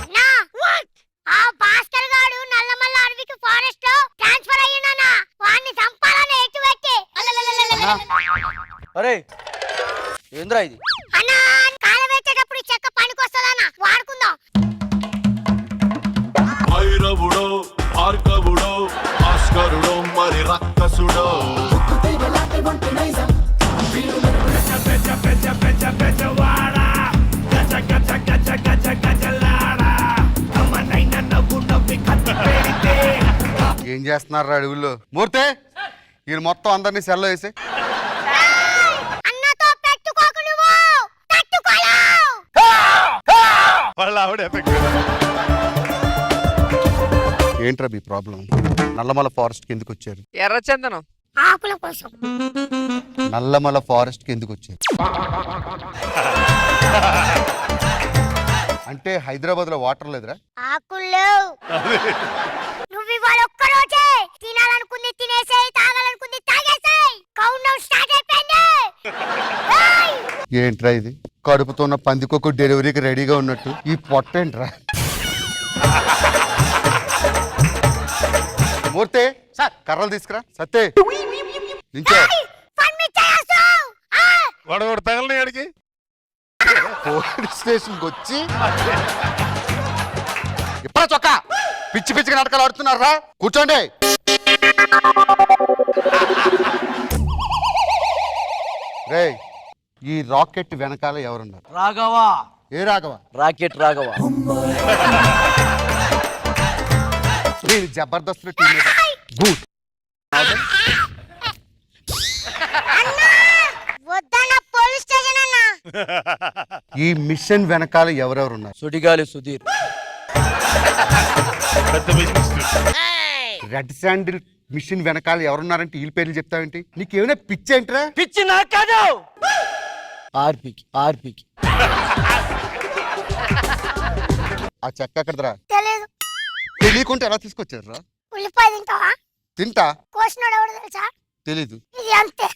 అన్నా, ఆ భాస్కర్ గాడు నల్లమల్ల అడవికి ఫారెస్ట్ లో ట్రాన్స్ఫర్ అయ్యిందన్నా. వాడిని చంపాలని ఎటు పెట్టి. అరే ఏంద్రా ఇది? అన్నా కాల పెట్టేటప్పుడు చెక్క పనికొస్తుందన్నా, వాడుకుందాం. భైరవుడో భార్గవుడో భాస్కరుడో మరి రక్కసుడో ఏం చేస్తున్నారు అడవుల్లో? మూర్తి వీళ్ళు మొత్తం అందరినీ సెల్లో వేసి అన్నతో పెట్టుకోకు, నువ్వు పెట్టుకోలేవు. వాళ్ళ ఆవిడ ఎఫెక్ట్. ఏంట్రా మీ ప్రాబ్లం? నల్లమల ఫారెస్ట్ కి ఎందుకు వచ్చారు? ఎర్రచందనం ఆకుల కోసం. నల్లమల ఫారెస్ట్ కి ఎందుకు వచ్చారు? అంటే హైదరాబాద్ లో వాటర్ లేదురా? ఆకులు నువ్వు ఇవాళ ఒక్కరోజే తినాలనుకుంది తినేసేయ్, తాగాలనుకుంది తాగేసేయ్. కౌంట్ డౌన్ స్టార్ట్ అయిపోయింది. ఏయ్! ఏంట్రా ఇది? కడుపుతో ఉన్న పందికొక డెలివరీకి రెడీగా ఉన్నట్టు ఈ పొట్టేంట్రా? మూర్తి సార్ కర్రలు తీసుకురా. సత్తే నించో. వాడు తగలని అడిగి పోలీస్ స్టేషన్కి వచ్చి ఇప్పుడు చొక్కా పిచ్చిగా నాటకాలు ఆడుతున్నారా? కూర్చోండి. రే ఈ రాకెట్ వెనకాల ఎవరున్నారు? రాఘవా. ఏ రాఘవ? రాకెట్ రాఘవా. నేను జబర్దస్త్ టీం గుడ్. వద్దన్న పోలీస్ స్టేషన్ అన్న. ఈ మిషన్ వెనకాల ఎవరెవరు ఉన్నారు? సుడిగాలి సుధీర్. పెద్ద బిజినెస్. రెడ్ శాండిల్ మిషన్ వెనకాల ఎవరున్నారంటే వీళ్ళ పేర్లు చెప్తావేంటి? నీకేమైనా పిచ్చి ఏంట్రా? పిచ్చి నాకు కాదు. ఆర్పికి ఆ చెక్క ఎక్కడరా? తెలీదు. తెలియకుంటే ఎలా తీసుకొచ్చారా? ఉల్లిపాయ తింటావా? తింటా. కోసినోడు ఎవడు తెలుసా? తెలీదు. ఇది అంతే.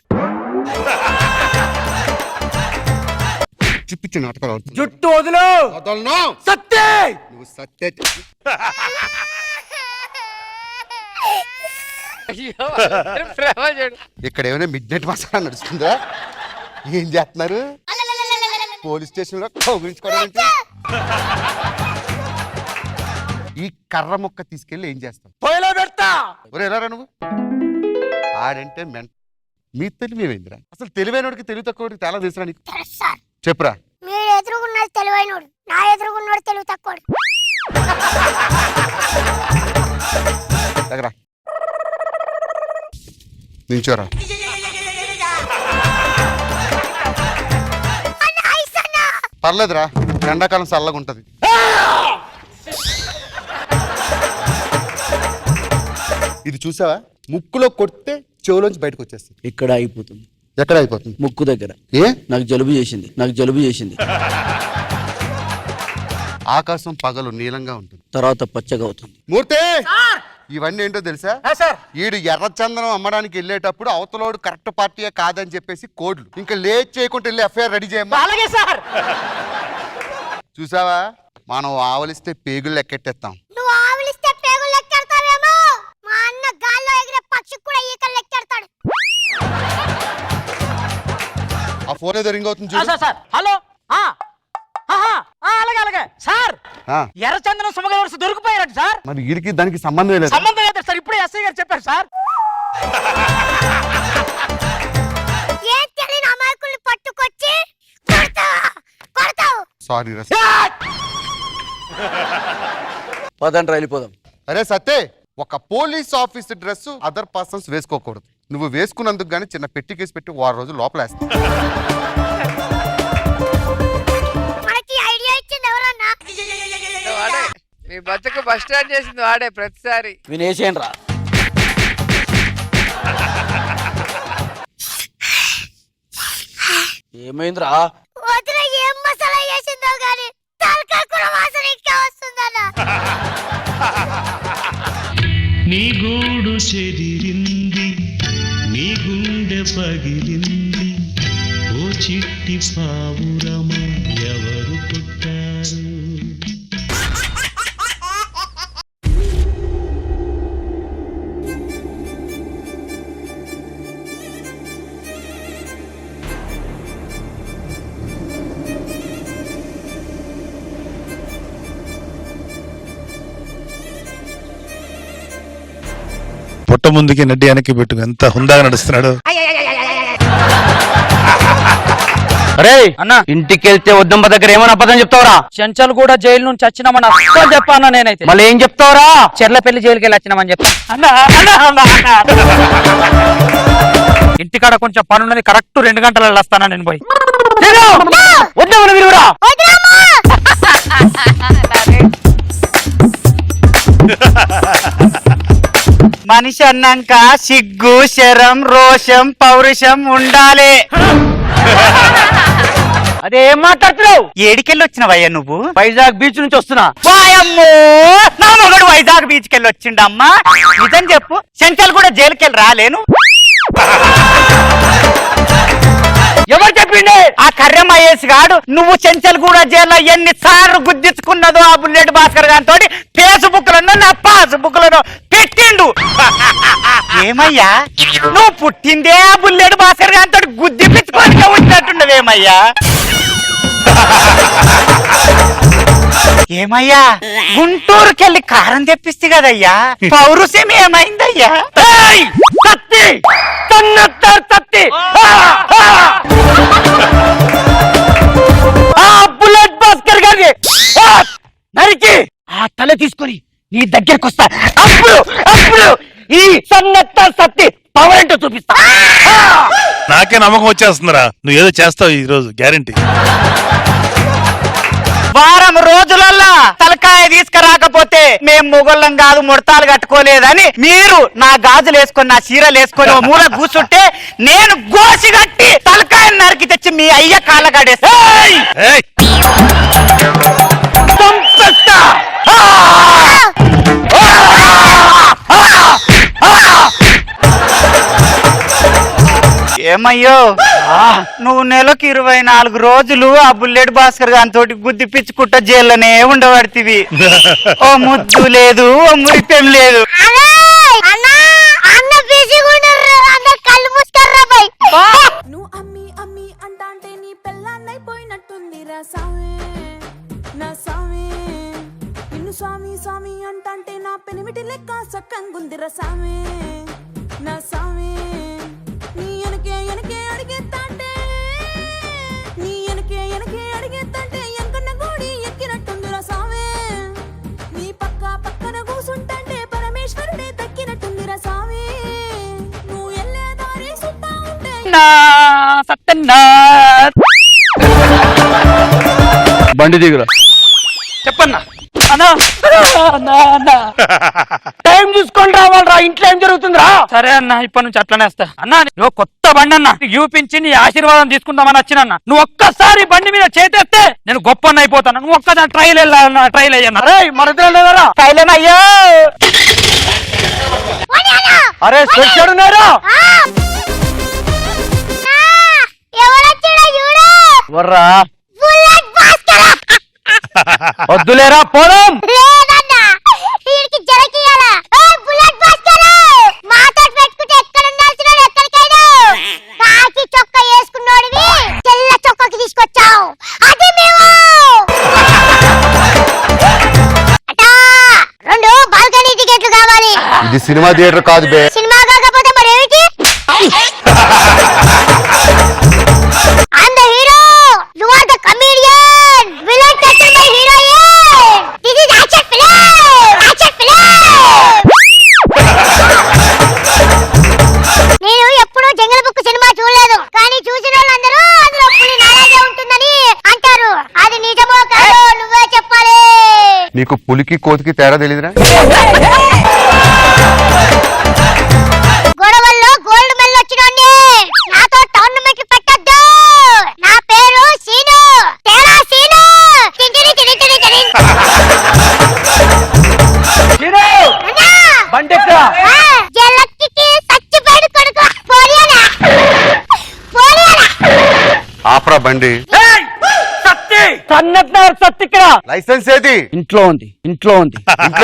పిచ్చి నాటకాలు ఆడుతున్నావు. జుట్టు వదులు. వదలను. సత్తే. నువ్వు సత్తే. ఇక్కడ ఏమైనా మిడ్ నైట్ మసాలా నడుస్తుందా? ఏం చేస్తున్నారు? పోలీస్ స్టేషన్ లో కౌగులించుకోవడం. ఈ కర్ర మొక్క తీసుకెళ్లి ఏం చేస్తావు? పొయ్యిలో పెడతా. ఒరే ఎలా నువ్వు? ఆడంటే మీ తెలివి ఏమైందిరా? అసలు తెలివైనోడికి తెలివి తక్కువడికి చాలా తెలుసురా నీకు? చెప్పురా. మీరు ఎదురుగున్నది తెలివైనోడు, నా ఎదురుగున్నోడు తెలివి తక్కువడు. దగ్గర నించోరా. పర్లేదురా, ఎండాకాలం చల్లగా ఉంటది. ఇది చూసావా? ముక్కులో కొడితే చెవులోంచి బయటకు వచ్చేస్తుంది. ఇక్కడ అయిపోతుంది. ఎక్కడ అయిపోతుంది? ముక్కు దగ్గర. ఏ? నాకు జలుబు చేసింది. ఆకాశం పగలు నీలంగా ఉంటుంది, తర్వాత పచ్చగా అవుతుంది. మూర్తి ఇవన్నీ ఏంటో తెలుసా? ఈడు ఎర్రచందనం అమ్మడానికి వెళ్ళేటప్పుడు అవతలోడు కరెక్ట్ పార్టీయే కాదని చెప్పేసి కోడ్లు. ఇంకా లేట్ చేయకుండా వెళ్ళి ఎఫ్ఐఆర్ రెడీ చేయమ్మా. అలాగే సార్. చూసావా, మనం ఆవలిస్తే పేగులు లెక్కెట్టేస్తాం. నువ్వు ఆవలిస్తే పేగులు లెక్కెడతావేమో. ఫోన్ ఏదో రింగ్ అవుతుంది చూడు. సార్ సార్ హలో అలాగే అలాగే సార్ ఆ, ఎర్రచందనం సుమగల వరుస దొరికిపోయారంట సార్. మరి వీరికి దానికి సంబంధం లేదు. సంబంధం లేదు సార్, ఇప్పుడే ఎస్ఐ గారు చెప్పారు సార్. ఏం తెలియని అమాయకుల్ని పట్టుకొచ్చి కొడతావు. సారీ రా. పదండి వెళ్ళిపోదాం. అరే సత్తే, ఒక police officer dress other persons వేసుకోకూడదు. నువ్వు వేసుకున్నందుకు గానీ చిన్న పెట్టి కేసు పెట్టి 6 రోజులు లోపల వేస్తా. మనకి ఐడియా ఇచ్చింది ఎవరన్నా? వాడే మీ బతుకు బస్ స్టాండ్ చేసింది వాడే ప్రతిసారి. వినేసేయండి రా. ఏమైందిరా? వదిన ఏం మసాలా చేసిందో గాని తలకాయ కూర వాసన ఇంకా వస్తుందన్నా. నీ గూడు చెదిరింది, నీ గుండె పగిలింది, ఓ చిట్టి పావురమ ఎవరు పుట్టారు? పుట్ట ముందుకి నడ్డి వెనక్కి పెట్టు, ఎంత హుందాగా నడుస్తున్నాడు. అరే అన్న, ఇంటికి వెళ్తే వద్దమ్మ దగ్గర ఏమైనా అబద్ధం చెప్తావురా? చెంచల్ కూడా జైలు నుంచి వచ్చినామని అస్సలు చెప్పాను నేనైతే. మళ్ళీ ఏం చెప్తావురా? చెర్లపల్లి జైలుకి వెళ్ళి వచ్చినామని చెప్పా. ఇంటికాడ కొంచెం పనున్నది, కరెక్ట్ 2 గంటలలో వస్తానా నేను పోయి. వద్దమ్మని విలువరా. మనిషి అన్నాక సిగ్గు, శరం, రోషం, పౌరుషం ఉండాలి. అదే ఏం మాట్లాడుతున్నావు? ఏడికెళ్ళి వచ్చినవయ్యా నువ్వు? వైజాగ్ బీచ్ నుంచి వస్తున్నా. వాయమ్మో, నా మగడు వైజాగ్ బీచ్ కెళ్ళి వచ్చిండమ్మా. నిజం చెప్పు, చెంచల్ కూడా జైలుకెళ్ళి రాలేను. ఎవరు చెప్పిండే? ఆ కర్రెం ఐఏఎస్ గాడు నువ్వు చెంచల్ కూడా జైల్లో ఎన్నిసార్లు గుద్దించుకున్నదో ఆ బుల్లెట్ భాస్కర్ గారితో ఫేస్బుక్ లను నా పాస్బుక్ లను పెట్టిండు. ఏమయ్యా నువ్వు పుట్టిందే ఆ బుల్లెట్ భాస్కర్ గారితో గుద్దిపించుకొని వచ్చినట్టున్నవేమయ్యా? ఏమయ్యా గుంటూరుకెళ్ళి కారం తెప్పిస్తే కదయ్యా, పౌరుషం ఏమైందయ్యా? బుల్లెట్ భాస్కర్ గారి నరికి ఆ తల తీసుకొని నీ దగ్గరకు వస్తా. అప్పుడు అప్పుడు ఈ సన్నత్త సత్తి పవర్ ఏంటో చూపిస్తా. నాకే నమ్మకం వచ్చేస్తుందిరా, నువ్వు ఏదో చేస్తావు ఈ రోజు, గ్యారంటీ. వారం రోజులల్లా తలకాయ తీసుకురాకపోతే మేం మొగళ్ళం కాదు, ముడతాలు కట్టుకోలేదని మీరు నా గాజులు వేసుకొని నా చీరలు వేసుకొని ఓ మూల కూర్చుంటే నేను గోసి కట్టి తలకాయ నరికి తెచ్చి మీ అయ్య కాళ్ళగాడేస్తా. ఏయ్! చంపేస్తా. ఏమయ్యో నువ్వు నెలకు 24 రోజులు ఆ బుల్లెట్ భాస్కర్ గారితోటి గుద్ది పిచ్చుకుంటా జైల్లోనే ఉండబడితివి. ఓ ముద్దు లేదు, ఓ మురిపెం లేదు. అన్న బిజీగా ఉన్నారు, అన్న కళ్ళు మూసుకర్రా బై. నువ్వు అమ్మి అమ్మి అంటాంటే నీ పెళ్ళాన్నైపోయినట్టుంది రా సామే నా సామే. నిన్ను స్వామి స్వామి అంటాంటే నా పెనిమిటి లెక్క సక్కంగుంది రా సామే నా సామే. నీ ఎనకే ఎనకే అడిగేత్తాంటే, నీ ఎనకే ఎనకే అడిగేత్తాంటే ఎంకన్న గోడి ఎక్కినట్టుంది రా సామే. నీ పక్కన కూసుంటాంటే పరమేశ్వరుడే దక్కినట్టుంది రా సామే. నువ్వు ఎల్లే దారి సుత్తా ఉంటే సత్తన్నా బండి దిగురా. చెప్పన్నా. టైం చూసుకొని రావాలరా, ఇంట్లో ఏం జరుగుతుందిరా? సరే అన్న, ఇప్పటి నుంచి అట్లనే వస్తా. అన్న నువ్వు కొత్త బండి అన్న చూపించి నీ ఆశీర్వాదం తీసుకుందామని వచ్చినన్న. నువ్వు ఒక్కసారి బండి మీద చేతేస్తే నేను గొప్ప అయిపోతాను. నువ్వు ఒక్కసారి ట్రైల్ అయ్యన్నా. అరే మరిద్దరు లేదరా? అయ్యో అరే స్పెషడున్నారా? ఎవరొచ్చాడో చూడు. వర్రా బుల్లెట్ భాస్కర్. వద్దులేరా, పోదాం. లేదన్నా, వీడికి జరకియాలా. బుల్లెట్ భాస్కర్ మాతో పెట్టుకుంటే ఎక్కడ ఉండాల్సిన ఎక్కడికైనా. కాకి చొక్క వేసుకున్నోడివి చెల్ల ఇది సినిమా థియేటర్ కాదు బే. సినిమా కాకపోతే మరి ఏమిటి? I'm the hero. You are the comedian. Villain captured by heroine. This is action film. Action film. నేను ఎప్పుడూ జంగల్ బుక్ సినిమా చూడలేదు, కానీ చూసిన వాళ్ళందరూ అందులో పులి నాలాగే ఉంటుందని అంటారు. అది నిజమో కాదో నువ్వే చెప్పాలి. నీకు పులికి కోతికి తేడా తెలియదురా? గొడవల్లో గోల్డ్ మెడల్ వచ్చినోడ్ని నాతో టోర్నమెంట్ పెట్టొద్దు. నా పేరు సీను, తేరా సీను. తింటిని తిని తిని తిని. అన్నా! ఆ, జలక్కికి చచ్చిపోయాడు కొడుకు. పోలియానా? పోలియానా? ఆపరా బండి. సత్తి ఇక్కడ లైసెన్స్ ఏది? ఇంట్లో ఉంది. ఇంట్లో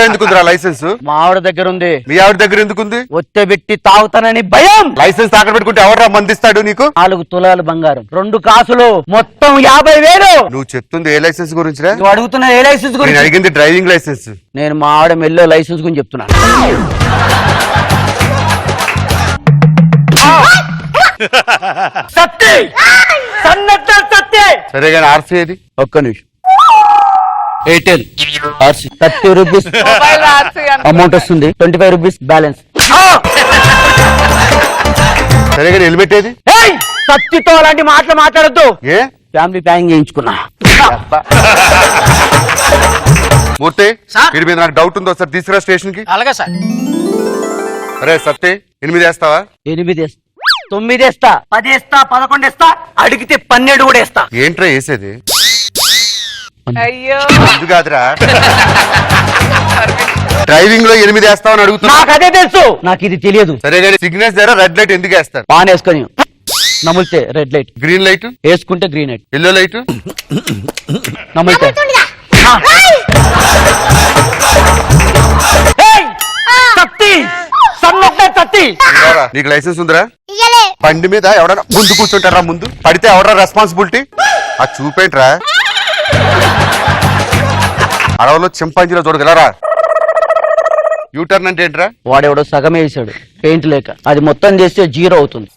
ఎందుకుందిరా లైసెన్స్? మా ఆవిడ దగ్గర ఉంది. మీ ఆవిడ దగ్గర ఎందుకుంది? ఒత్తే పెట్టి తాగుతానని భయం. లైసెన్స్ తాకడ పెట్టుకుంటే ఎవడరా మందిస్తాడు నీకు? 4 తులాలు బంగారం, 2 కాసులు, మొత్తం 50,000. నువ్వు చెప్తుంది ఏ లైసెన్స్ గురించిరా? నువ్వు అడుగుతున్న ఏ లైసెన్స్ నేను గురించి? అడిగింది డ్రైవింగ్ లైసెన్స్. నేను మా ఆవిడ మెల్లో లైసెన్స్ గురించి చెప్తున్నాను. సత్తి సత్తి. సరే కానీ ఆర్సీ ఏది? ఒక్క నిమిషం. ఎయిర్టెల్ ఆర్సీ 30 రూపీస్ మొబైల్ రాసి అమౌంట్ వస్తుంది, 25 రూపీస్ బ్యాలెన్స్. సరే కానీ హెల్మెట్ ఏది? సత్తితో అలాంటి మాటలు మాట్లాడద్దు. ఏ ఫ్యామిలీ ప్యాకింగ్ చేయించుకున్నా. మూర్తి, వీడి మీద నాకు డౌట్ ఉంది, ఒకసారి తీసుకురా స్టేషన్ కి. అలాగే సార్. అరే సత్తి, 8 వేస్తావా? 8 వేస్తా, 9 వేస్తా, 10 వేస్తా, 11 వేస్తా, అడిగితే 12 కూడా వేస్తా. ఏంట్రా వేసేది? అయ్యో ఇది కాదురా, డ్రైవింగ్ లో 8 వేస్తావని అడుగుతున్నా. నాకు అదే తెలుసు, నాకు ఇది తెలియదు. సరే కానీ సిగ్నల్స్ దగ్గర రెడ్ లైట్ ఎందుకు వేస్తారు? బాగా వేసుకొని నములితే రెడ్ లైట్, గ్రీన్ లైట్ వేసుకుంటే గ్రీన్ లైట్, ఎల్లో లైట్ నములితే. నమ్ముతుండదా? సత్తి సత్తి. నీకు లైసెన్స్ ఉందిరా? ఇయ్యలే. బండి మీద ఎవడన్నా ముందు కూర్చుంటారా? ముందు పడితే ఎవడరా రెస్పాన్సిబిలిటీ? ఆ చూపేంట్రా, అడవులో చింపాంజీలో చూడగలరా? యూటర్న్ అంటే ఏంట్రా? వాడెవడో సగమే వేసాడు పెయింట్ లేక, అది మొత్తం చేస్తే 0 అవుతుంది.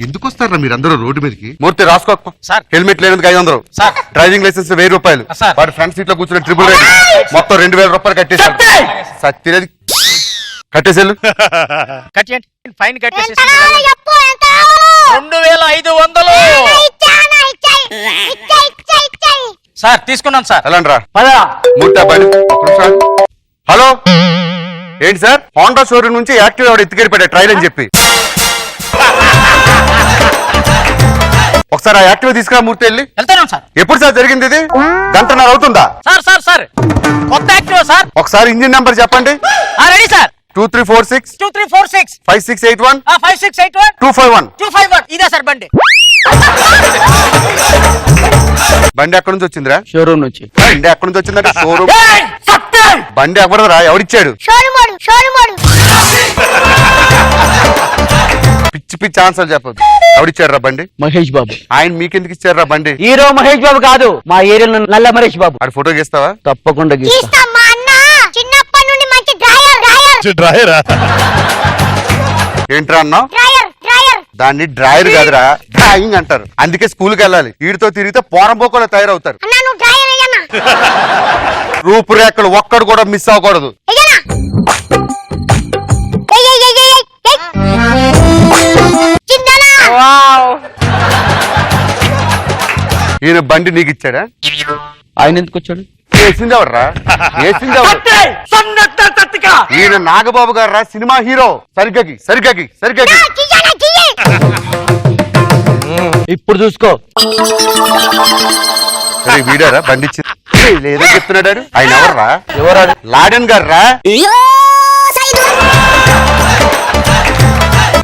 ఎందుకు వస్తారా మీరందరూ రోడ్డు మీదకి? మూర్తి రాసుకో సార్. హెల్మెట్ లేనందుకు 500 సార్. డ్రైవింగ్ లైసెన్స్ 1000 రూపాయలు సార్. వాడి ఫ్రంట్ సీట్ లో కూర్చున్న ట్రిపుల్ రేట్ మొత్తం 2000 రూపాయలు కట్టేసాడు. సత్యది కట్టేసేళ్ళు. కట్టేయండి, ఫైన్ ఎంత కావాలో చెప్పు, ఎంత కావాలో? 2500. ఇచ్చానా? ఇచ్చాయి. సార్ తీసుకున్నాను సార్. ఎలాండ్రా పదా మూర్తి బండి ఒక్క నిమిషం. హలో, ఏంటి సార్? హోండా షోరూమ్ నుంచి యాక్టివ్ ఆవిడ ఎత్తుకెళ్ళిపోయా ట్రైల్ అని చెప్పి. ఒకసారి ఆ యాక్టివ్ తీసుకురా మూర్తి వెళ్ళి. వెళ్తాను సార్. ఎప్పుడు సార్ జరిగింది ఇది? గంటన్నర అవుతుందా? సార్ కొత్త యాక్టివ్ సార్. ఒకసారి ఇంజిన్ నెంబర్ చెప్పండి. Ready sir. 2346 2346 5681 5681 251. 251. ఇదే సార్ బండి. బండి ఎక్కడి నుంచి వచ్చిందిరా? షోరూమ్ నుంచి. బండి ఎక్కడి నుంచి వచ్చిందంటే షోరూమ్. బండి ఎవడరా? ఎవడిచ్చాడు? షోరుమోడు. పిచ్చి పిచ్చి ఆన్సర్ చెప్పదు. ఎవడిచ్చాడు బండి? మహేష్ బాబు. ఆయన మీకెందుకు ఇచ్చారా బండి? హీరో మహేష్ బాబు కాదు, మా ఏరియాలో నల్ల మహేష్ బాబు. ఆడి ఫోటో గీస్తావా? తప్పకుండా గీస్తా. తీస్తాం. మా అన్న చిన్నప్పటి నుండి మంచి డ్రైవర్. డ్రాయరా? ఏంట్రా అన్నావు? డ్రైవర్. దాన్ని డ్రాయర్ కాదురా, డ్రాయింగ్ అంటారు. అందుకే స్కూల్కి వెళ్ళాలి. వీడితో తిరిగితే పోరంబోకోలో తయారవుతారు. అన్నా నువ్వు డ్రైవర్ అయ్యన్నా. రూపురేఖలు ఒక్కడు కూడా మిస్ అవ్వకూడదు. అయ్యన్నా. చిందనా. ఈయన బండి నీకు ఇచ్చాడా? ఆయన ఎందుకు వచ్చాడు? వేసింది ఎవర్రా? వేసింది ఎవరు? ఈయన నాగబాబు గారు రా, సినిమా హీరో. సరిగ్గాకి. ఇప్పుడు చూసుకో. సరే వీడారా బండి ఇచ్చింది? లేదో చెప్తున్నాడు. ఆయన ఎవర్రా? ఎవరాడు? లాడెన్ గారు రా.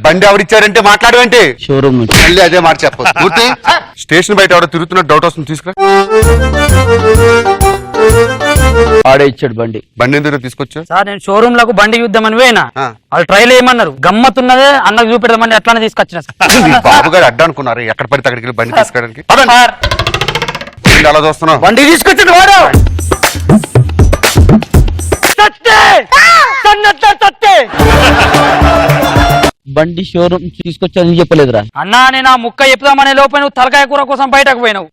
బండి ఎవరిచ్చారంటే మాట్లాడవంటే షోరూమ్ నుంచి. మళ్ళీ అదే మాట చెప్పదు. పూర్తి స్టేషన్ బయట ఎవడో తిరుగుతున్నట్టు డౌట్ వస్తుంది, తీసుకురా. ఆడే ఇచ్చాడు బండి. బండి ఎందుకు తీసుకొచ్చా? సార్ నేను షోరూమ్ లకు బండి చూద్దామని పోయినా, ఆ. వాళ్ళు ట్రైల్ ఏమన్నారు, గమ్మత్తున్నదే అన్నకు చూపెడదామని అట్లానే తీసుకొచ్చిన సార్. మీ బాబు గారు అడ్డా అనుకున్నారు ఎక్కడ పడితే అక్కడికి వెళ్ళి బండి తీసుకోవడానికి. అలా చూస్తున్నావు? బండి తీసుకొచ్చాడు వాడు. సత్తే సన్నత్త సత్తే బండి షోరూమ్ తీసుకొచ్చానని చెప్పలేదురా అన్నా నేను ఆ ముక్క చెప్తామనే లోపల నువ్వు తలకాయ కూర కోసం బయటకు పోయినావు.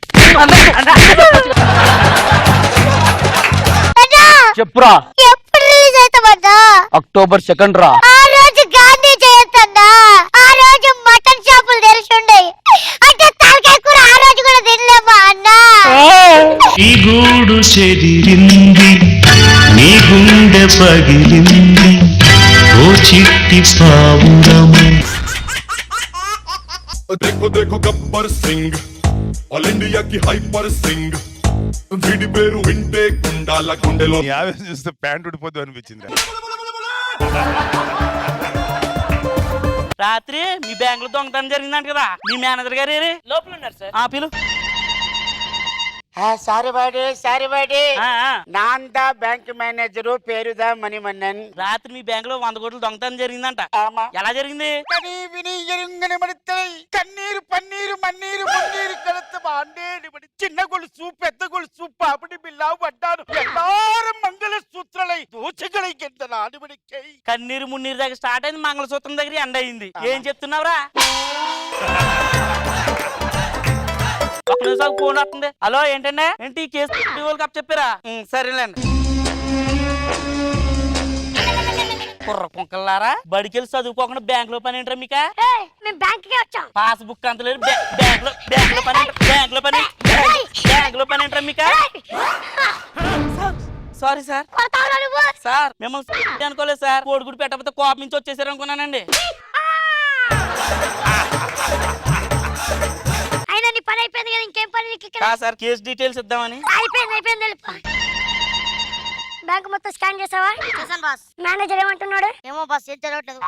చెప్పురా. ఎప్పుడు రిలీజ్ అవుతామన్నా? అక్టోబర్ 2 రా. ఆ రోజు గాంధీ జయంతి అన్నా. ఆ రోజు మటన్ షాపులు తెరిచుండయి. అంటే తలకాయ కూర ఆ రోజు కూడా తినలేమా అన్నా? ఈ గూడు చెదిరింది నీ గుండె పగిలింది ఓ చిట్టి పావురము. देखो देखो गब्बर सिंह ऑल इंडिया की हाइपर सिंह వీడి పేరు వింటే గుండాల గుండెలో నీ ఆవేశం చూస్తే ప్యాంట్ ఉడిపోద్దు అనిపించింది. రాత్రి మీ బ్యాంక్ లో దొంగతనం జరిగిందంట కదా, మీ మేనేజర్ గారు లోపల ఉన్నారు సార్. పిలు. సారీ బాడీ నాందా బ్యాంక్ మేనేజరు పేరుదా మణిమన్నన్. రాత్రి మీ బ్యాంక్ లో 100 కోట్లు దొంగతనం జరిగిందంట. ఎలా జరిగింది? కన్నీరు పన్నీరు మన్నీరు మున్నీరు కలత బాండేడి చిన్న గొలుసు పెద్ద గొలుసు పాపడి బిల్లా పడ్డాను ఎల్లారం మంగళ సూత్రాలై దోచగలై కింద నాడిబడికై. కన్నీరు మున్నీరు దగ్గర స్టార్ట్ అయింది, మంగళసూత్రం దగ్గర ఎండ్ అయింది. ఏం చెప్తున్నావురా? ఒక్క నిమిషం ఫోన్ వస్తుంది. హలో ఏంటండి? ఏంటి కేసు కప్ చెప్పారా? సరేలేండి. కుర్ర కుంకల్లారా, బడికెళ్ళి చదువుకోకుండా బ్యాంక్ లో పని ఏంటరా మీకా? మేము బ్యాంక్ కి వచ్చాం. పాస్ బుక్ అంత లేదు, బ్యాంక్ లో పని ఏంటరా మీకా? Sorry sir. సార్ మిమ్మల్ని అనుకోలేదు సార్. కోడిగుడి పెట్టకపోతే కోపం నుంచి వచ్చేసారు అనుకున్నానండి. అయినా నీ పని అయిపోయింది కదా, ఇంకేం పని నీకు ఇక్కడ? సార్ కేసు డీటెయిల్స్ ఇద్దామని. అయిపోయింది బ్యాంక్ మొత్తం స్కాన్ చేసావా? చేశాను బాస్. మేనేజర్ ఏమంటున్నాడు? ఏమో బాస్, ఏం జరగట్లేదు.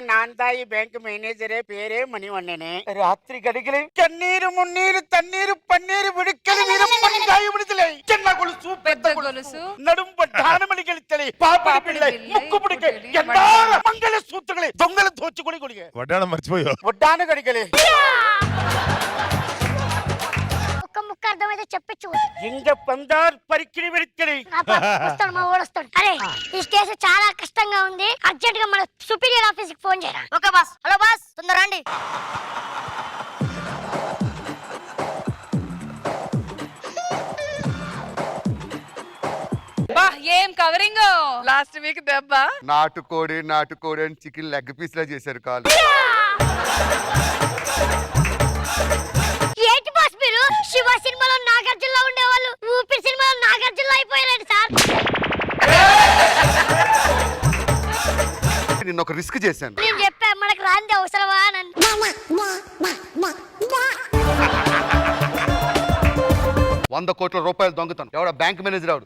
నాందా ఈ బ్యాంక్ మేనేజరే పేరే మణివన్ననే. రాత్రి గడిగలే కన్నీరు మున్నీరు తన్నీరు పన్నీరు విడుక్కలు వీరప్పనిగాయ విడుదలై చిన్న గొలుసు పెద్ద గొలుసు నడుం పడ్డానమని గెలిచలే పాపడి పిల్లై ముక్కు పుడికే ఎందార మంగళ సూత్రగలే దొంగలు దోచుకొని కొడిగే వడ్డాణం మర్చిపోయా. వడ్డాన గడిగలే ఒక్క ముక్క అర్థమైతే చెప్పచ్చు. ఇంగ పందార్ పరికిడి విడుక్కలి వస్తాడు మా వాడు వస్తాడు. అరే ఈ కేసు చాలా కష్టంగా ఉంది, అర్జెంట్ గా మన సుపీరియర్ ఆఫీస్ కి ఫోన్ చేయరా. Okay boss. హలో బాస్, తొందర రండి. ఏం కవరింగ్ లాస్ట్ వీక్ దెబ్బ. నాటుకోడి అని చికెన్ లెగ్ పీస్ లా చేశారు కాలు. ఏంటి బాస్ మీరు? శివ సినిమాలో నాగార్జునలో ఉండేవాళ్ళు ఊపిరి సినిమాలో నాగార్జునలో అయిపోయారండి సార్. నేను ఒక రిస్క్ చేశాను. నేను చెప్పా మనకు రాంది అవసరమా అని. 100 కోట్ల రూపాయలు దొంగతనం. ఎవడ బ్యాంక్ మేనేజర్ ఎవడు?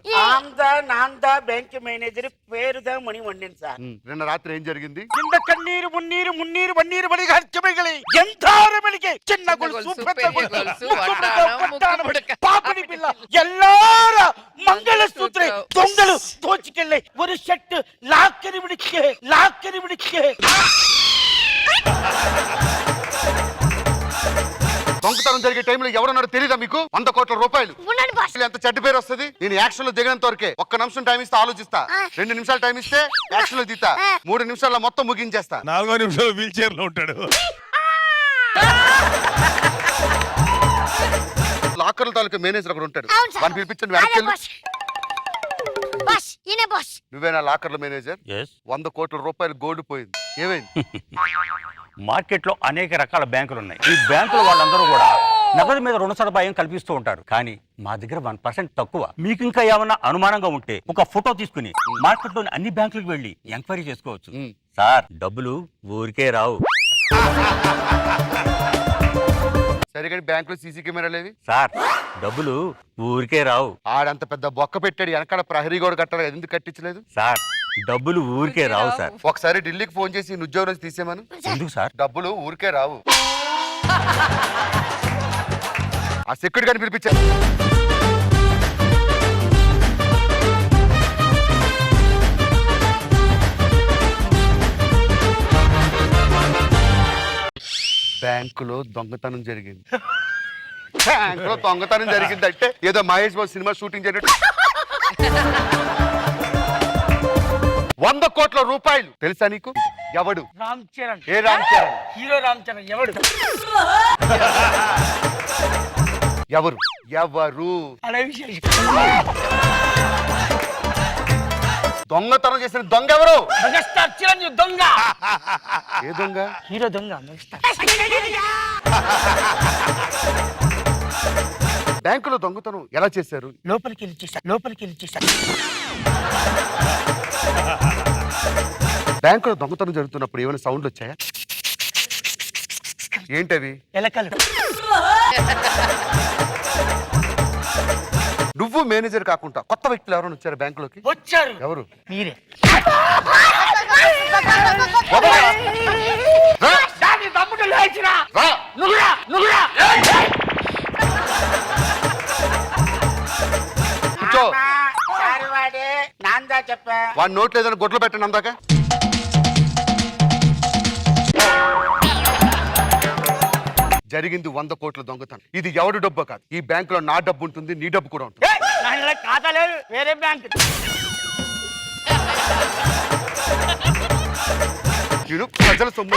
నాందా బ్యాంక్ మేనేజర్ పేరుదా మణివన్నన్ సార్. నిన్న రాత్రి ఏం జరిగింది? కింద కన్నీరు మున్నీరు మున్నీరు వన్నీరు బడి హర్చమిగలి ఎంతార మెలిగే చిన్న గొలుసు పెద్ద గొలుసు పాపడి పిల్ల ఎల్లార మంగళ సూత్రే దొంగలు దోచుకెళ్ళి ఒక షర్ట్ లాక్కరి విడికే దొంగతనం జరిగే టైంలో ఎవరున్నారో తెలీదా మీకు? 100 కోట్ల రూపాయలు. ఉండండి బాస్. ఎంత చెడ్డ పేరు వస్తుంది. నేను యాక్షన్ లో దిగినంత వరకే. 1 నిమిషం టైం ఇస్తే ఆలోచిస్తా, 2 నిమిషాలు టైం ఇస్తే యాక్షన్ లో దిగుతా, 3 నిమిషాల్లో మొత్తం ముగించేస్తా. 4వ నిమిషంలో వీల్ చైర్ లో ఉంటాడు. లాకర్ల తాలూకా మేనేజర్ ఒకడు ఉంటాడు. అవును సార్. వాడిని పిలిపించండి, వెనక్కి వెళ్ళు. బాస్ ఈయనే బాస్. నువ్వేనా లాకర్ల మేనేజర్? 100 కోట్ల రూపాయలు గోల్డ్ పోయింది, ఏమైంది? మార్కెట్ లో అనేక రకాల బ్యాంకులు ఉన్నాయి. ఈ బ్యాంకుల వాళ్ళందరూ కూడా నగదు మీద రుణ సదుపాయం కల్పిస్తూ ఉంటారు. కానీ మా దగ్గర 1% తక్కువ. మీకు ఇంకా ఏమన్నా అనుమానంగా ఉంటే ఒక ఫోటో తీసుకుని మార్కెట్ లోని అన్ని బ్యాంకులకు వెళ్ళి ఎంక్వైరీ చేసుకోవచ్చు. సార్ డబ్బులు ఊరికే రావు. సరే కానీ బ్యాంకులో సీసీ కెమెరా లేవి. సార్ డబ్బులు ఊరికే రావు. ఆడంత పెద్ద బొక్క పెట్టాడు, వెనకాల ప్రహరీ కూడా కట్టాలి, ఎందుకు కట్టించలేదు? సార్ డబ్బులు ఊరికే రావు సార్. ఒకసారి ఢిల్లీకి ఫోన్ చేసి ఉద్యోగం నుంచి తీసేమను. ఎందుకు సార్? డబ్బులు ఊరికే రావు. ఆ సెక్యూరిటీ గారిని పిలిపించారు. బ్యాంకులో దొంగతనం జరిగింది. బ్యాంకులో దొంగతనం జరిగింది అంటే ఏదో మహేష్ బాబు సినిమా షూటింగ్ జరిగినట్టు. 100 కోట్ల రూపాయలు. తెలుసా నీకు? ఎవడు? రామ్ చరణ్. ఏ రామ్ చరణ్? హీరో రామ్ చరణ్. ఎవడు? ఎవరు? ఎవరు? అలా విశేష దొంగతనం చేసిన దొంగ ఎవరు? మెగాస్టార్ చిరంజీవి దొంగ. ఏ దొంగ? హీరో దొంగ. మెగాస్టార్. బ్యాంకులో దొంగతనం ఎలా చేశారు? లోపలికి వెళ్ళి చేశారు. బ్యాంకులో దొంగతనం జరుగుతున్నప్పుడు ఏమైనా సౌండ్లు వచ్చాయా? ఏంటవి? ఎలకలు. నువ్వు మేనేజర్ కాకుండా కొత్త వ్యక్తులు ఎవరైనా వచ్చారు బ్యాంకులోకి? వచ్చారు. ఎవరు? మీరే. తమ్ముడు లేచిరా. నువ్వురా. కూర్చో. నాందా చెప్పా. వాడి నోట్లో ఏదైనా గొడ్లు పెట్టండి అందాక. జరిగింది 100 కోట్ల దొంగతనం. ఇది ఎవడు డబ్బు కాదు. ఈ బ్యాంకులో నా డబ్బు ఉంటుంది, నీ డబ్బు కూడా ఉంటుంది. ఖాతా లేదు, వేరే బ్యాంక్. నేను ప్రజల సొమ్ము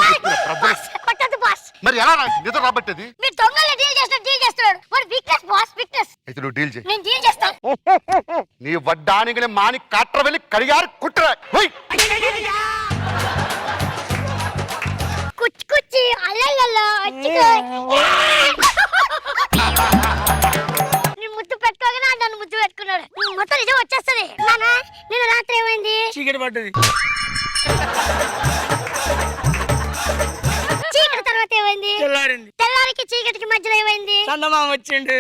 పట్టదు బాస్. మరి ఎలా నిద్ర రాబట్టేది? మీరు దొంగలు డీల్ చేస్తున్నాడు. వాడు వీక్నెస్ బాస్, వీక్నెస్. అయితే నువ్వు డీల్ చేయి. నేను డీల్ చేస్తాను. నీ వడ్డానికని మాని కాట్ర వెళ్ళి కడిగారు కుట్ర. కుచ్చి అల్లల్లో నీ ముద్దు పెట్టుకోగానే నన్ను ముద్దు పెట్టుకున్నాడు. మొత్తం నిజం వచ్చేస్తుంది. నిన్న రాత్రి ఏమైంది? చీకటి పడ్డది. చీకటి తర్వాత ఏమైంది? తెల్లారింది. తెల్లారికి చీకటికి మధ్యలో ఏమైంది? చందమామ వచ్చిండు.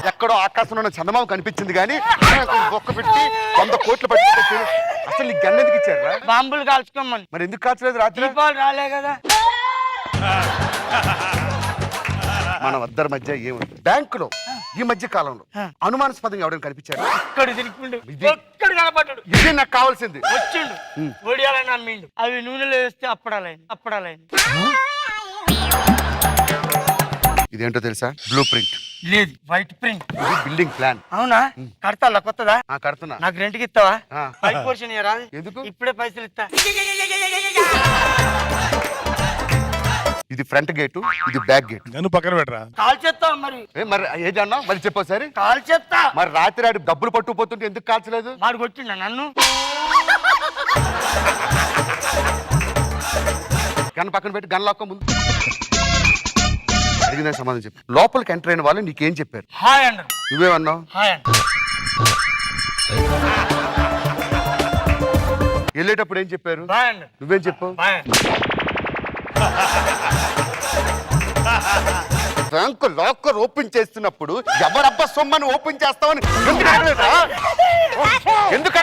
ఎక్కడో ఆకాశంలో ఉన్న చందమామ కనిపించింది కానీ ఒక్క పెట్టి 100 కోట్లు పట్టి అసలు నీకు గన్ ఎందుకు ఇచ్చారా? బాంబులు కాల్చుకోమని. మరి ఎందుకు కాల్చలేదు రాత్రి? దీపాలు రాలే కదా. మన ఇద్దరి మధ్య ఏముంది? బ్యాంకులో ఈ మధ్య కాలంలో అనుమానాస్పదంగా ఎవరైనా కనిపించారు? ఇక్కడ తిరుగుండు. ఒక్కడు కనపడ్డాడు. ఇది నాకు కావాల్సింది. వచ్చిండు. ఒడియాలని అమ్మిండు. అవి నూనెలో వేస్తే అప్పడాలైంది. ఇదేంటో తెలుసా? బ్లూ ప్రింట్ లేదు, వైట్ ప్రింట్. Building plan. అవునా? కడతా కొత్తదా? కడుతున్నా. నాకు రెంట్కి ఇస్తావా? ఆ. 5% రాదు. ఎందుకు? ఇప్పుడే పైసలు ఇస్తా. ఇది ఫ్రంట్ గేటు, ఇది బ్యాక్ గేట్. నన్ను పక్కన పెట్టరా. కాల్ చేస్తావు మరి. మరి ఏది అన్నా మరి చెప్పోసారి. కాల్ చేస్తా. మరి రాత్రి ఆడు డబ్బులు పట్టుకుపోతుంటే ఎందుకు కాల్చలేదు? మాడు కొట్టిండ నన్ను. గన్ పక్కన పెట్టి గన్ లాక్కో ముందు. అడిగిన సమాధానం చెప్పు. లోపలికి ఎంటర్ అయిన వాళ్ళు నీకేం చెప్పారు? హాయ్ అన్నారు. నువ్వేమన్నావు? హాయ్ అన్న. వెళ్ళేటప్పుడు ఏం చెప్పారు? బాయ్ అన్నారు. నువ్వేం చెప్పావు? బాయ్. బ్యాంకు లాకర్ ఓపెన్ చేస్తున్నప్పుడు ఎవరబ్బా సొమ్మని ఓపెన్ చేస్తావని ఎందుకు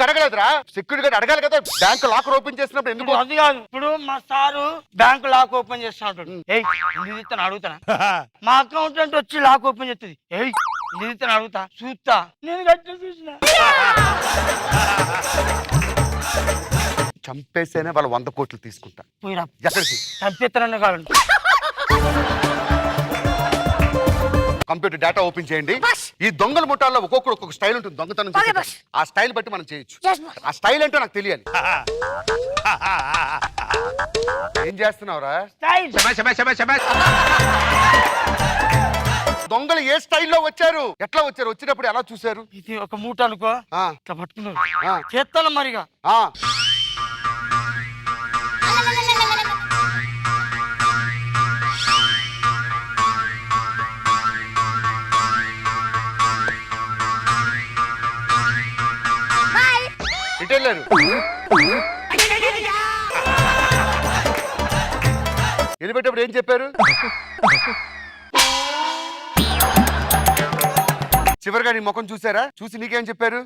అడగలేదురా? సెక్యూరిటీ గార్డ్ అడగాలి కదా. బ్యాంకు లాకర్ ఓపెన్ చేసినప్పుడు ఎందుకు? అది కాదు. ఇప్పుడు మా సారు బ్యాంకు లాక్ ఓపెన్ చేస్తా ఉంటాడు. ఎందుకు అడుగుతానా? మా అకౌంటెంట్ వచ్చి లాక్ ఓపెన్ చేస్తుంది. ఎందుకు అడుగుతా చూస్తా. నేను గట్టి చూసిన. చంపేస్తేనే వాళ్ళు 100 కోట్లు తీసుకుంటా. పోయిరా. ఎక్కడికి? చంపేస్తానన్న కాదు. కంప్యూటర్ డేటా ఓపెన్ చేయండి. ఈ దొంగల ముఠాల్లో ఒక్కొక్క స్టైల్ ఉంటుంది దొంగతనం చేసే. ఆ స్టైల్ బట్టి మనం చేయొచ్చు. ఆ స్టైల్ ఏంటో నాకు తెలియాలి. ఏం చేస్తున్నావురా? దొంగలు ఏ స్టైల్లో వచ్చారు? ఎట్లా వచ్చారు? వచ్చినప్పుడు ఎలా చూశారు? ఇది ఒక మూట అనుకో. ఇట్లా పట్టుకున్నారు. ఆ. చేస్తాను మరిగా. ఇటు వెళ్ళారు. వెళ్ళిపెట్టేప్పుడు ఏం చెప్పారు? చివరిగా నీ ముఖం చూసారా? చూసి నీకేం చెప్పారు?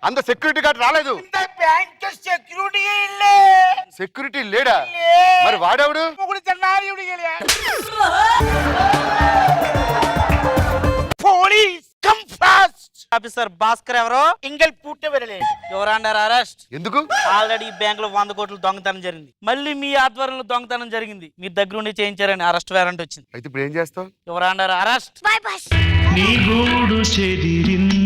అంత సెక్యూరిటీ గార్డ్ రాలేదు. సెక్యూరిటీ లేడా? మరి వాడెవడు? Police come fast. Officer Bhaskar ఎవరో ఇంగల్ పూర్తి వెళ్ళలేదు. Your under arrest. ఎందుకు? ఆల్రెడీ బ్యాంక్ లో 100 కోట్లు దొంగతనం జరిగింది. మళ్ళీ మీ ఆధ్వర్యంలో దొంగతనం జరిగింది. మీ దగ్గర ఉండి చేయించారని అరెస్ట్ వారెంట్ వచ్చింది. అయితే ఇప్పుడు ఏం చేస్తావు? Your under arrest. Bye boss. నీ గూడు చెదిరింది